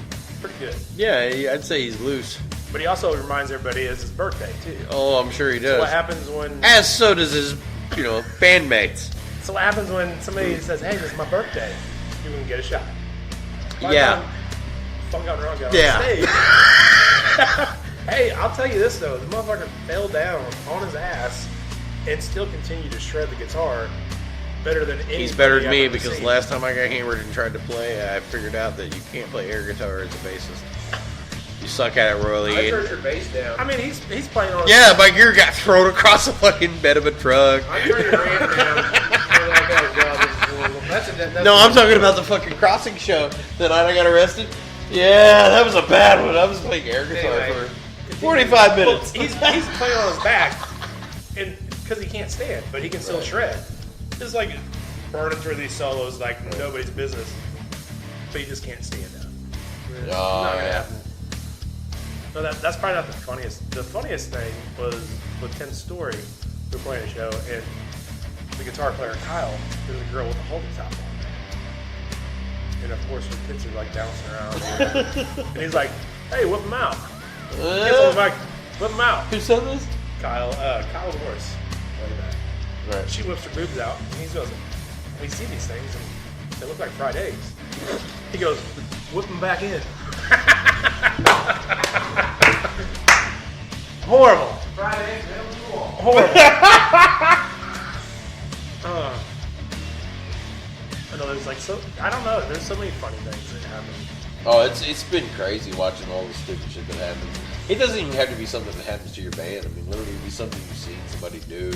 good. Yeah, I'd say he's loose. But he also reminds everybody it's his birthday too. Oh, I'm sure he So what does. happens when? As so does his, bandmates. So what happens when somebody says, "Hey, this is my birthday"? You can get a shot. By the Yeah. time Fun Gun Run got Yeah. on stage. Hey, I'll tell you this though: the motherfucker fell down on his ass and still continued to shred the guitar better than any. He's better than me because last time I got hammered and tried to play, I figured out that you can't play air guitar as a bassist. You suck at it royally. I turned your bass down. I mean, he's playing on. Yeah, my gear got thrown across the fucking bed of a truck. I turned your amp down. So like, oh, God, this is horrible. That's No, I'm talking about the fucking crossing show the night I got arrested. Yeah, that was a bad one. I was playing air guitar Anyway, for 45 Well, minutes. he's playing on his back, and because he can't stand, but he can still shred. It's like burning through these solos like nobody's business, but he just can't stand up. Oh, Not gonna yeah. happen. No, that's probably not the funniest. The funniest thing was with Ken's story. We were playing a show, and the guitar player Kyle, there's a girl with a holding top on. And of course, her kids are like bouncing around. And he's like, "Hey, whip him out." Kids on the back, whip him out. Who said this? Kyle's horse. Like that. Right. She whips her boobs out, and he goes, "We see these things, and they look like fried eggs." He goes, "Whip them back in." Horrible. Friday, middle school. Horrible. I know there's like so. I don't know. There's so many funny things that happen. Oh, it's been crazy watching all the stupid shit that happens. It doesn't even have to be something that happens to your band. I mean, literally, it be something you've seen somebody do.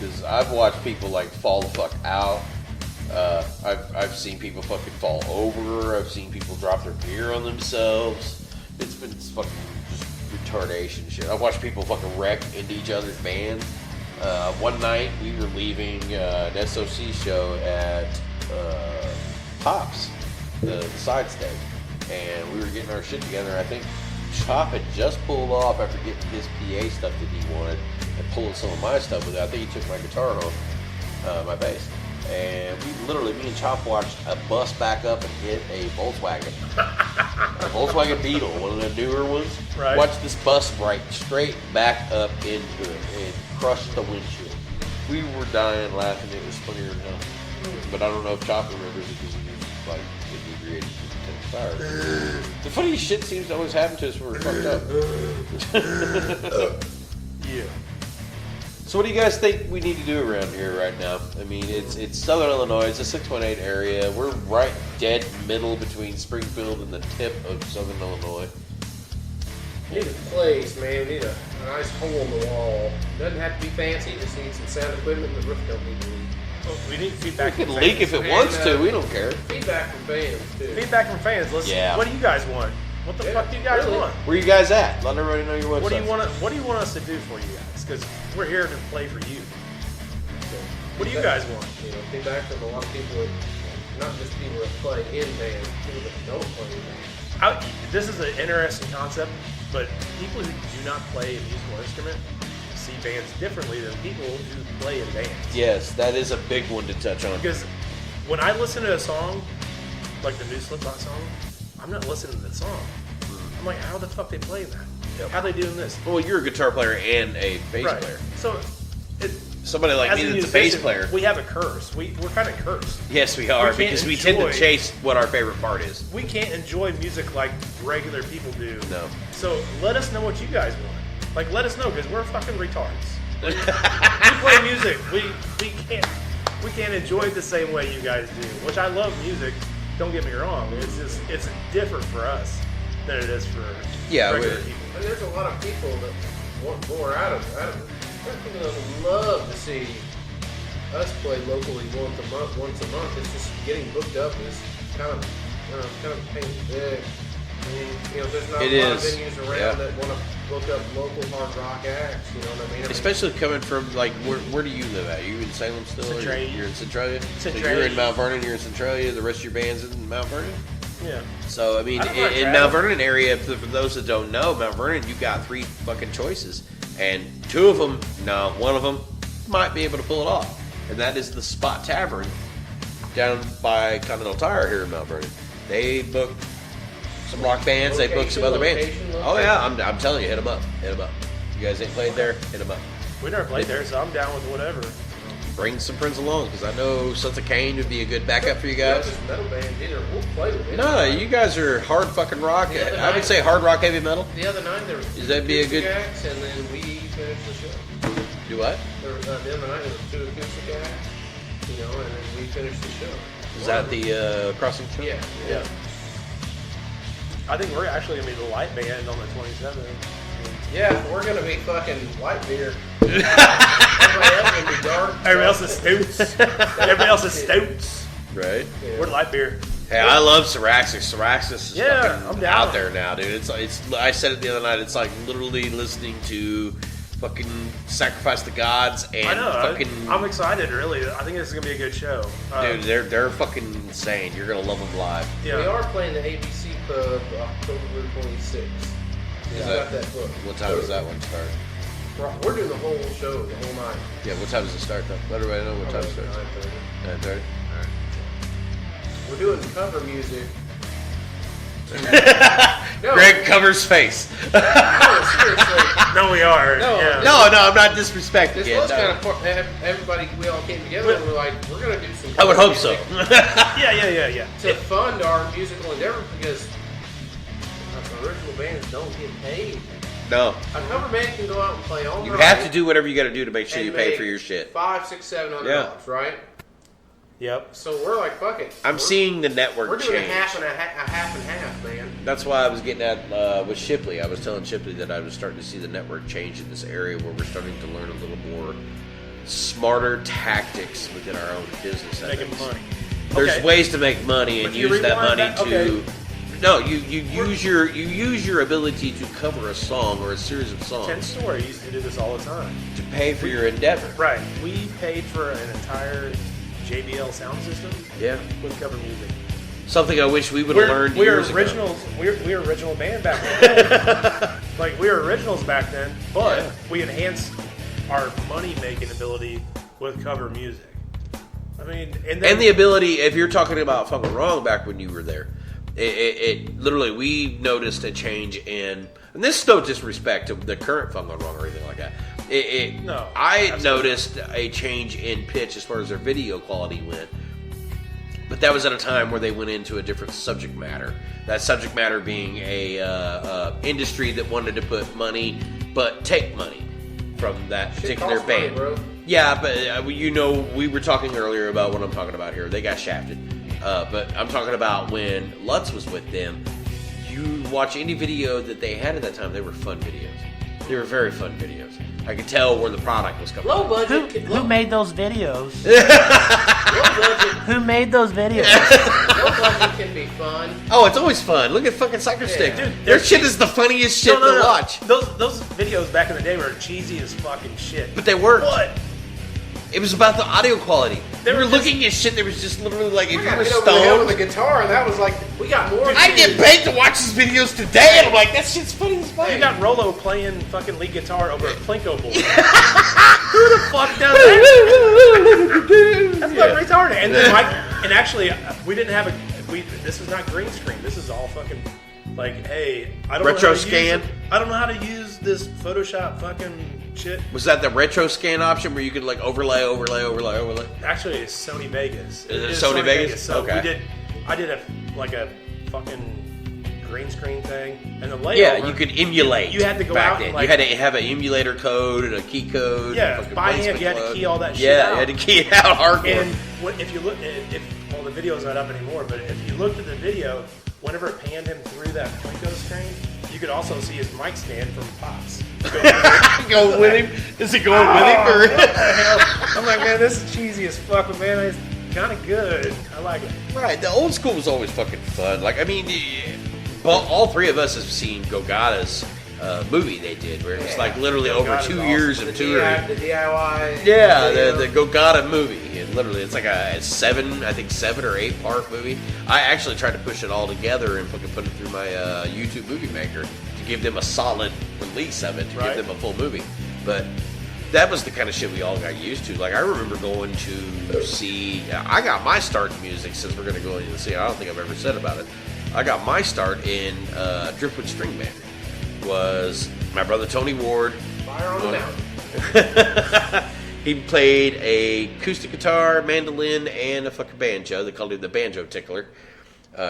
Because I've watched people like fall the fuck out. I've seen people fucking fall over. I've seen people drop their beer on themselves. It's been fucking just retardation shit. I've watched people fucking wreck into each other's bands. One night we were leaving an SOC show at Pops, the side stage, and we were getting our shit together. I think Chop had just pulled off after getting his PA stuff that he wanted and pulling some of my stuff with it. I think he took my guitar home, my bass. And me and Chop watched a bus back up and hit a Volkswagen. A Volkswagen Beetle, one of the newer ones. Right. Watched this bus right straight back up into it and crushed the windshield. We were dying laughing. It was funnier than hell. But I don't know if Chop remembers it because he was like inebriated to the fire. The funniest shit seems to always happen to us when we're fucked up. Yeah. So what do you guys think we need to do around here right now? I mean, it's Southern Illinois. It's a 618 area. We're right dead middle between Springfield and the tip of Southern Illinois. You need a place, man. You need a nice hole in the wall. Doesn't have to be fancy. You just need some sound equipment. The roof don't need to leak. Well, we need It feedback. can from leak fans. if it wants to. We don't care. Feedback from fans, too. Feedback from fans. Let's. Yeah. What do you guys want? What the Yeah, fuck do you guys really. want? Where you guys at? Let everybody know your website. What do you want us to do for you guys? Because we're here to play for you. What do you guys want? You know, feedback from a lot of people, that, not just people that play in bands, people that don't play in bands. This is an interesting concept, but people who do not play a musical instrument see bands differently than people who play in bands. Yes, that is a big one to touch on. Because when I listen to a song, like the new Slipknot song, I'm not listening to that song. I'm like, how the fuck they play that? Yep. How they doing this? Well, you're a guitar player and a bass Right. player. So, Somebody like as me a that's a bass musician, player. we have a curse. We're kind of cursed. Yes, we are, we can't because we tend to enjoy- chase what our favorite part is. We can't enjoy music like regular people do. No. So let us know what you guys want. Like, let us know, because we're fucking retards. We play music. We can't enjoy it the same way you guys do. Which I love music, Don't get me wrong. It's different for us than it is for regular people. And there's a lot of people that want more out of it. There are people that would love to see us play locally once a month. It's just getting booked up is kind of a pain in the dick. I mean, there's not a lot of venues around that want to book up local hard rock acts. You know what I mean? Especially coming from where do you live at? Are you in Salem still? Centralia. You're in Centralia. Centralia. So you're in Mount Vernon. You're in Centralia. The rest of your band's in Mount Vernon. Yeah. So I mean, in Mount Vernon area, for those that don't know, Mount Vernon, you got 3 fucking choices, and one of them might be able to pull it off, and that is the Spot Tavern down by Continental Tire here in Mount Vernon. They book some rock bands. They book some other bands. Oh yeah, I'm telling you, hit them up. You guys ain't played there? Hit them up. We never played there, so I'm down with whatever. Bring some friends along, because I know Sons of Cain would be a good backup for you guys. This metal band either. We'll play with it. No, you guys are hard fucking rock. I would say hard rock, heavy metal. The other night there was Does that be a good? acts, and then we finished the show. Do what? The other night there was 2 acoustic acts, and then we finished the show. Is that the Crossing show? Yeah. I think we're actually gonna be the light band on the 27th. Yeah, we're gonna be fucking white beer. Everybody else gonna be dark. Everybody else is stouts. Everybody else is stouts. Right. Yeah. We're light beer. Hey, I love Syraxis. Syraxis is fucking I'm down. out there now, dude. It's. I said it the other night. It's like literally listening to fucking Sacrifice the Gods and I know. fucking. I'm excited. Really, I think this is gonna be a good show. Dude, they're fucking insane. You're gonna love them live. Yeah. We are playing the ABC Pub October 26th. Got that book. What time does that one start? We're doing the whole show, the whole night. Yeah, what time does it start though? Let everybody know what time it starts. 9:30. 9:30. We're doing cover music. Greg covers face. No, seriously. No, we are. No. Yeah. No, I'm not disrespecting This it. was no. kind of everybody. We all came together and we're like, we're gonna do some. I would cover hope so. music Yeah. to fund our musical endeavor because original bands don't get paid. No. A cover band can go out and play all You night have to do whatever you got to do to make sure and you pay make for your shit. $500, $600, $700, right? Yep. So we're like, fuck it. I'm seeing the network We're doing change. a half and half, man. That's why I was getting at with Shipley. I was telling Shipley that I was starting to see the network change in this area where we're starting to learn a little more smarter tactics within our own business. Making ethics. money. There's Okay. ways to make money and But you use that rewind money that- to. okay. No, you use your ability to cover a song or a series of 10 songs Story used to do this all the time. to pay for your endeavor. Right. We paid for an entire JBL sound system Yeah. with cover music. Something I wish we would have learned years ago. We're original band back then. Like we were originals back then, but Yeah. we enhanced our money making ability with cover music. I mean, and the ability, if you're talking about Funk and Wrong back when you were there, it literally, we noticed a change in, and this is no disrespect to the current Funk and Wrong or anything like that. No, I absolutely noticed a change in pitch as far as their video quality went, but that was at a time where they went into a different subject matter. That subject matter being a industry that wanted to put money, but take money from that particular costs money, band. bro. Yeah, but we were talking earlier about what I'm talking about here. They got shafted. But I'm talking about when Lutz was with them. You watch any video that they had at that time, they were fun videos. They were very fun videos. I could tell where the product was coming Low from. budget. Who made those videos? Low budget. Who made those videos? Low budget can be fun. Oh, it's always fun. Look at fucking Psychostick. Yeah. Dude, Their shit is the funniest shit to watch. Those videos back in the day were cheesy as fucking shit. But they worked. What? It was about the audio quality. They were were just- looking at shit that was just literally like, if I you got were hit over the head with stoned. the guitar, and that was like, we got more. I get paid to watch these videos today, and I'm like, that shit's funny as fuck. You got Rolo playing fucking lead guitar over a Plinko board. Who the fuck does that? That's fucking retarded. And then Mike, and actually, we didn't have this is not green screen. This is all fucking like, hey, I don't know Retro how to scan? Use I don't know how to use this Photoshop fucking shit. Was that the retro scan option where you could like overlay? Actually, it's Sony Vegas. Is it It's Sony Vegas? So Okay. I did a fucking green screen thing, and the layover. Yeah, you could emulate. You had to go back out then. and, like- you had to have an emulator code and a key code. Yeah, and fucking by hand, placement you had to code. key all that shit Yeah, out. you had to key it out hardcore. And if you look, if well, the video's not up anymore, but if you looked at the video, whenever it panned him through that Plinko screen, you could also see his mic stand from Pops. Going with him? Is he going with him? Or? What the hell? I'm like, man, this is cheesy as fuck, but man, it's kind of good. I like it. Right, the old school was always fucking fun. Like, I mean, well, all three of us have seen Gogata's movie they did, where it was like literally over Gogata's 2 awesome. years The of touring. the DIY. Yeah, video. the Gogata movie, and literally it's like a 7 or 8 part movie. I actually tried to push it all together and fucking put it through my YouTube movie maker to give them a solid release of it, to Right. give them a full movie. But that was the kind of shit we all got used to. Like, I remember going to see, I got my start in music, since we're going to go into the scene. I don't think I've ever said about it. I got my start in Driftwood String Band. Was my brother Tony Ward. Fire on the mountain. He played a acoustic guitar, mandolin, and a fucking banjo. They called him the banjo tickler.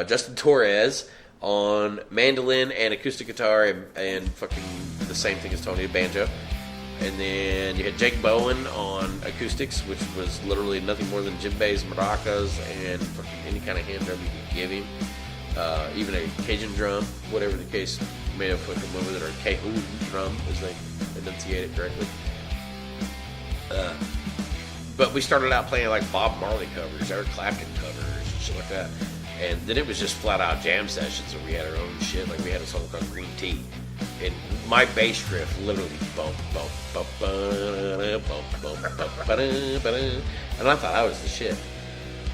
Justin Torres on mandolin and acoustic guitar, and fucking the same thing as Tony, banjo. And then you had Jake Bowen on acoustics, which was literally nothing more than djembes, maracas, and fucking any kind of hand drum you could give him. Even a Cajun drum, whatever the case may have fucking went with it, or Cajun drum, as they enunciate it correctly. But we started out playing like Bob Marley covers, Eric Clapton covers, and shit like that. And then it was just flat out jam sessions where we had our own shit. Like we had a song called Green Tea. And my bass riff literally bump, bump, bump, bump, bump, bump, and I thought I was the shit.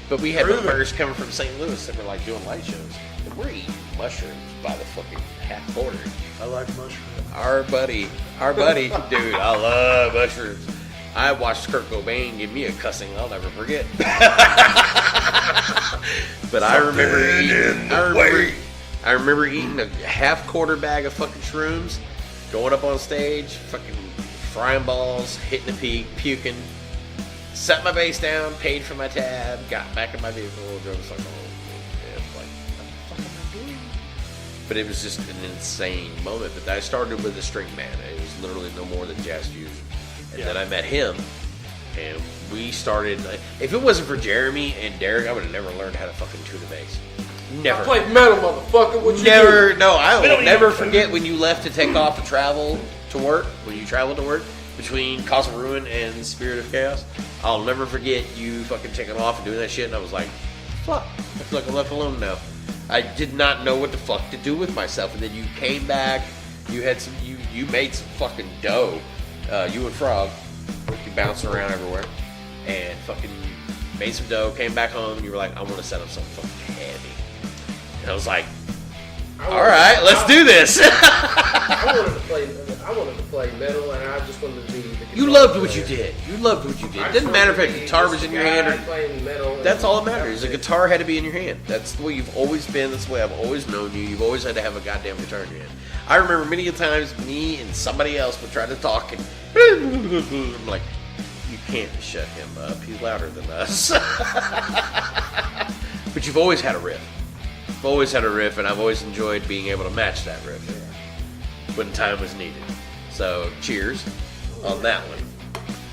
But we had members coming from St. Louis that were like doing light shows. And we're eating mushrooms by the fucking half quarter. I like mushrooms. Our buddy, dude, I love mushrooms. I watched Kurt Cobain give me a cussing I'll never forget. But I remember eating a half quarter bag of fucking shrooms, going up on stage, fucking frying balls, hitting the peak, puking, set my bass down, paid for my tab, got back in my vehicle, drove us like, oh, man, like, what the fuck am I doing? But it was just an insane moment. But I started with a string band. It was literally no more than jazz fusion. And then I met him, and we started. If it wasn't for Jeremy and Derek, I would have never learned how to fucking tune a bass. Never. I play metal, motherfucker. What you Never. do? No, I will never forget when you left to take off to travel to work. When you traveled to work between Cause of Ruin and Spirit of Chaos, I'll never forget you fucking taking off and doing that shit. And I was like, fuck, I feel like I'm left alone now. I did not know what the fuck to do with myself. And then you came back. You had some. You made some fucking dough. You and Frog, you bouncing around everywhere, and fucking made some dough. Came back home, and you were like, "I want to set up something fucking heavy." And I was like, "All right, let's do this." I wanted to play metal, and I just wanted to be. The You loved what you did. You loved what you did. It didn't matter if a guitar was in your hand or. Playing metal. That's all that matters. A guitar had to be in your hand. That's the way you've always been. That's the way I've always known you. You've always had to have a goddamn guitar in your hand. I remember many a times me and somebody else would try to talk, and I'm like, you can't shut him up. He's louder than us. But you've always had a riff. You've always had a riff, and I've always enjoyed being able to match that riff when time was needed. So, cheers on that one.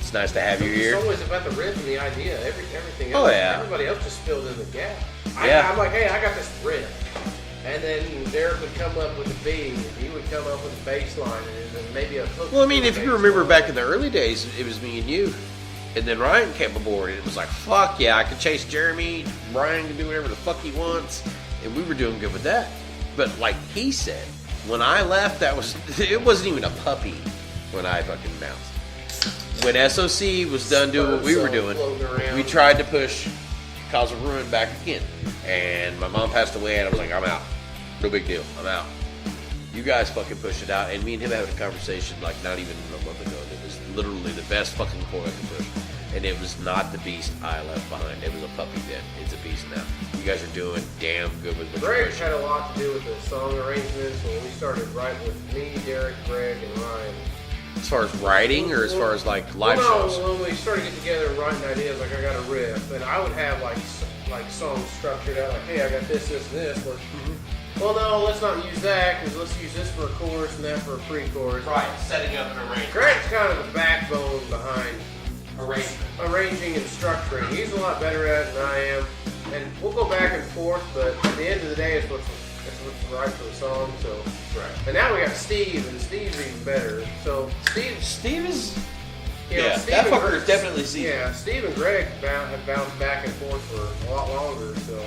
It's nice to have you here. It's always about the riff and the idea. Everything Oh, else. yeah. Everybody else just filled in the gap. Yeah. I'm like, hey, I got this riff. And then Derek would come up with a beat, and he would come up with a bass line, and then maybe a hook. Well, I mean, to if the you bass remember line. back in the early days, it was me and you. And then Ryan came aboard, and it was like, fuck yeah, I could chase Jeremy. Ryan can do whatever the fuck he wants. And we were doing good with that. But like he said, when I left, it wasn't even a puppy when I fucking bounced. When SOC was done doing what we were doing, we tried to push Cause of Ruin back again. And my mom passed away, and I was like, I'm out. No big deal. I'm out. You guys fucking pushed it out, and me and him having a conversation like not even a month ago. And it was literally the best fucking chord I could push. And it was not the beast I left behind. It was a puppy then. It's a beast now. You guys are doing damn good with what you're Greg pushing. had a lot to do with the song arrangements when we started writing with me, Derek, Greg, and Ryan. As far as writing, or as far as like live shows? When we started getting together and writing ideas, like I got a riff, and I would have like songs structured out, like, hey, I got this, and this. Well, no, let's not use that, because let's use this for a chorus and that for a pre-chorus. Right, setting up an arrangement. Greg's kind of the backbone behind Arrangement. arranging and structuring. He's a lot better at it than I am. and we'll go back and forth, but at the end of the day, it's what's right for the song. So, Right. and now we got Steve, and Steve's even better. So Steve is. you know, Yeah, Steve that and fucker is definitely Steve. Yeah, Steve and Greg have bounced back and forth for a lot longer, so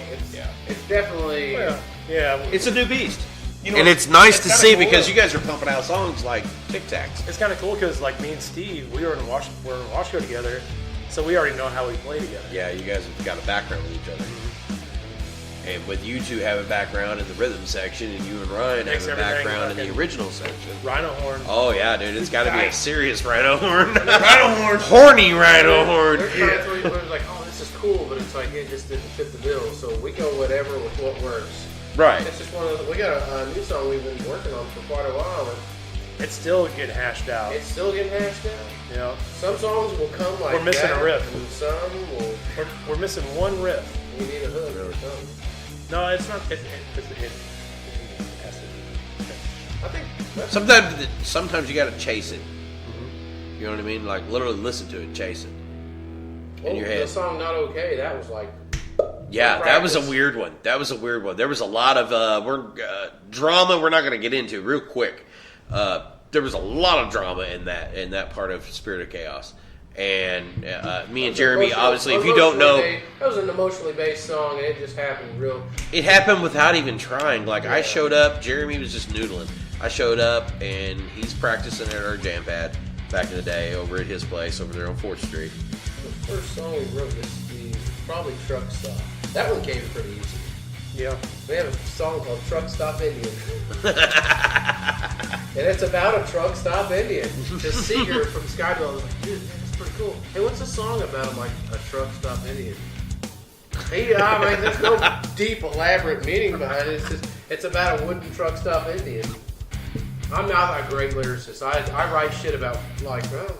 it's definitely. Yeah. It's a new beast. You know, And it's nice to kinda see cool, because though. you guys are pumping out songs like Tic Tacs. It's kind of cool because like me and Steve, we're in Washco together, so we already know how we play together. Yeah, you guys have got a background with each other. And with you two have a background in the rhythm section, and you and Ryan Makes have a everything background in the fucking- original section. Rhino horn. Oh yeah, dude, it's got to be a Nice. serious rhino horn. Rhino horn. Horny rhino horn. There's times where it was like, oh, this is cool, but it's like it just didn't fit the bill. So we go whatever with what works. Right. It's just one of those. We got a new song we've been working on for quite a while, and It's still getting hashed out. it's still getting hashed out. You know, Some songs will come like We're missing that, a riff. and some will. we're missing one riff. You need a hook or something. No, it's not. It has to. I think that's Sometimes you got to chase it. You know what I mean? Like literally listen to it, chase it in your The head. song "Not Okay" that was like. Yeah, that was a practice. weird one. That was a weird one. There was a lot of drama. We're not going to get into real quick. There was a lot of drama in that part of Spirit of Chaos. And me and Jeremy, obviously, if you don't know, that was an emotionally based song, and it just happened real. it happened without even trying. Like I showed up, Jeremy was just noodling. I showed up, and he's practicing at our jam pad back in the day over at his place over there on 4th Street. The first song we wrote was probably Truck Stop. That one came pretty easy. Yeah. We have a song called Truck Stop Indian. And it's about a truck stop Indian. The Seeger from Skydwell was like, dude, that's pretty cool. Hey, what's a song about? I'm like, a truck stop Indian. Hey, I mean, there's no deep, elaborate meaning behind it. It's about a wooden truck stop Indian. I'm not a great lyricist. I write shit about, like, oh,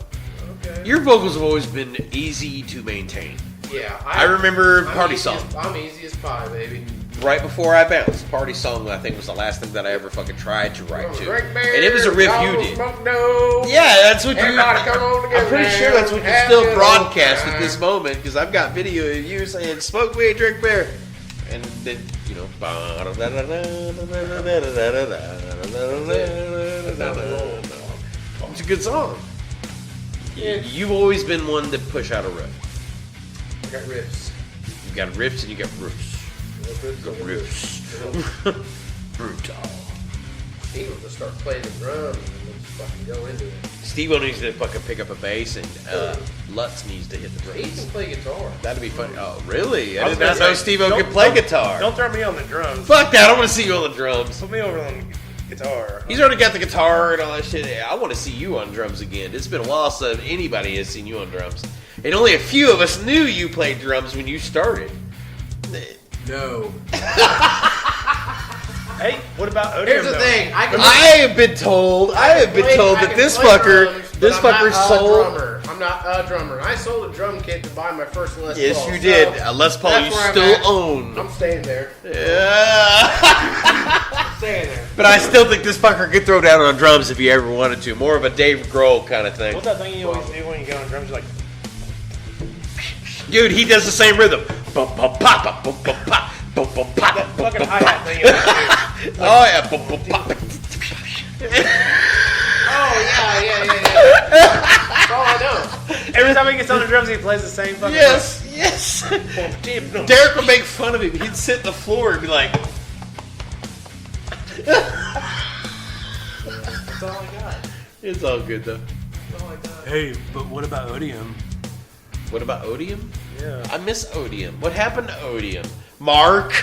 okay. Your vocals have always been easy to maintain. Yeah. I remember I'm Party easy Song. I'm easy as pie, baby. Right before I bounced, Party Song, I think, was the last thing that I ever fucking tried to write to. Drink beer, And it was a riff you y'all did. Smoke dope. Yeah, that's what you. Everybody come on together I'm pretty now. sure that's what you Have still a good broadcast old at this time. moment because I've got video of you saying "smoke weed, drink beer," and then you know. It's a good song. You've always been one to push out a riff. I got riffs. You got riffs and you got roofs. Riffs. Brutal. He will just start playing the drums and we'll just fucking go into it. Steve-O needs to fucking pick up a bass and Lutz needs to hit the He drums. can play guitar. That'd be funny. Oh, really? I I was did not gonna know say, Steve-O don't- could play don't- guitar. Don't throw me on the drums. Fuck that. I want to see you on the drums. Put me over on the guitar. He's already got the guitar and all that shit. I want to see you on drums again. It's been a while since anybody has seen you on drums. And only a few of us knew you played drums when you started. No. Hey, what about Odium? Here's the though? thing. I have been told that this fucker sold. I'm not a drummer. I sold a drum kit to buy my first Les Paul. Yes, you so did. A Les Paul that's you where I'm still at. own. I'm staying there. Yeah. I'm staying there. But I still think this fucker could throw down on drums if he ever wanted to. More of a Dave Grohl kind of thing. What's that thing you always do when you go on drums? You're like, Dude, he does the same rhythm. Bum, bum, pop, bum, bum, bum, pop, bum, bum, pop, that bum, fucking bum, hi-hat pop. thing. You always do. Oh yeah, bum, bum, pop. Oh, yeah. That's all I know. Every time he gets on the drums, he plays the same fucking Yes. note. Derek would make fun of him. He'd sit on the floor and be like, That's all I got. it's all good though. That's all I got. Hey, but what about Odium? What about Odium? Yeah. I miss Odium. What happened to Odium? Mark.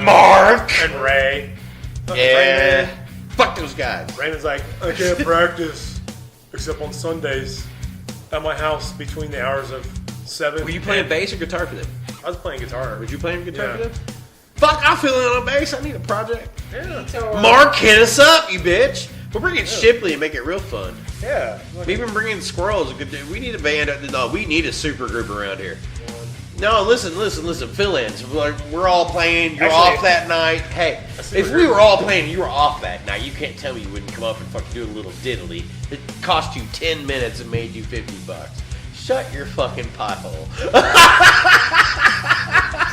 Mark. And Ray. Fucking Yeah. Raymond. Fuck those guys. Raymond's like, I can't practice except on Sundays at my house between the hours of 7. Were you playing bass or guitar for them? I was playing guitar. Were you playing guitar Yeah. for them? Fuck, I'm feeling on bass. I need a project. Yeah. Mark, hit us up, you bitch. We'll bring in Shipley and make it real fun. Yeah. We've been bringing Squirrels. We need a band. No, we need a super group around here. No, listen. Fill-ins. We're all playing. You're Actually, off that night. Hey, super if we group. were all playing, you were off that night. You can't tell me you wouldn't come up and fucking do a little diddly. It cost you 10 minutes and made you $50. Shut your fucking pothole.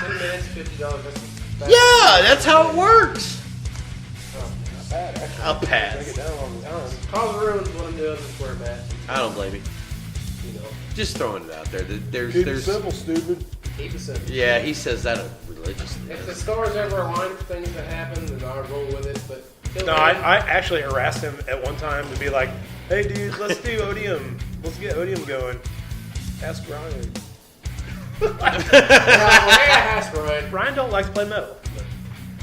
10 minutes, $50. Yeah, that's how it works. Not bad, actually. I'll pass. Break it down on the arm. Cause of ruins what I'm doing is where I'm at. I don't blame you. You know. Just throwing it out there. Keep it simple, stupid. Keep it simple. Yeah, he says that religiously. If the stars ever align for things to happen, then I'll roll with it. But No, I actually harassed him at one time to be like, hey, dude, let's do Odium. Let's get Odium going. Ask Ryan. Ryan don't like to play metal.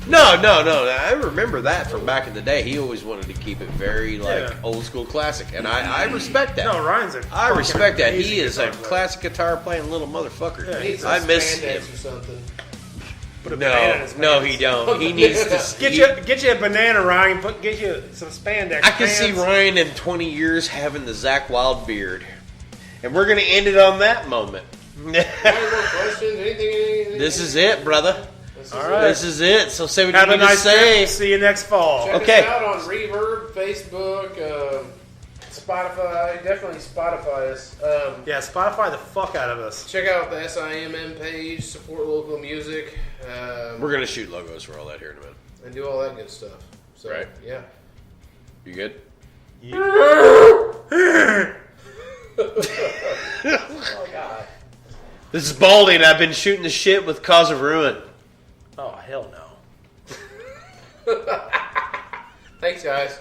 No. I remember that from back in the day. He always wanted to keep it very old school classic, and I respect that. No, Ryan's I respect that. amazing He is a guitar player. classic guitar playing little motherfucker. Yeah, Needs I some miss spandex him. or something. Put a banana in his No, pants. he don't. He needs to Get you a banana, Ryan. Get you some spandex. I can see pants. Ryan in 20 years having the Zach Wild beard, and we're gonna end it on that moment. Any more questions? Anything? This is it, brother. All right. This is it. So say what Have you a need to nice say. trip. See you next fall. Check Okay. us out on Reverb, Facebook, Spotify. Definitely Spotify us. Yeah, Spotify the fuck out of us. Check out the SIMM page. Support local music. We're gonna shoot logos for all that here in a minute. And do all that good stuff. So, Right. Yeah. You good? Oh God. This is Baldy, and I've been shooting the shit with Cause of Ruin. Oh, hell no. Thanks, guys.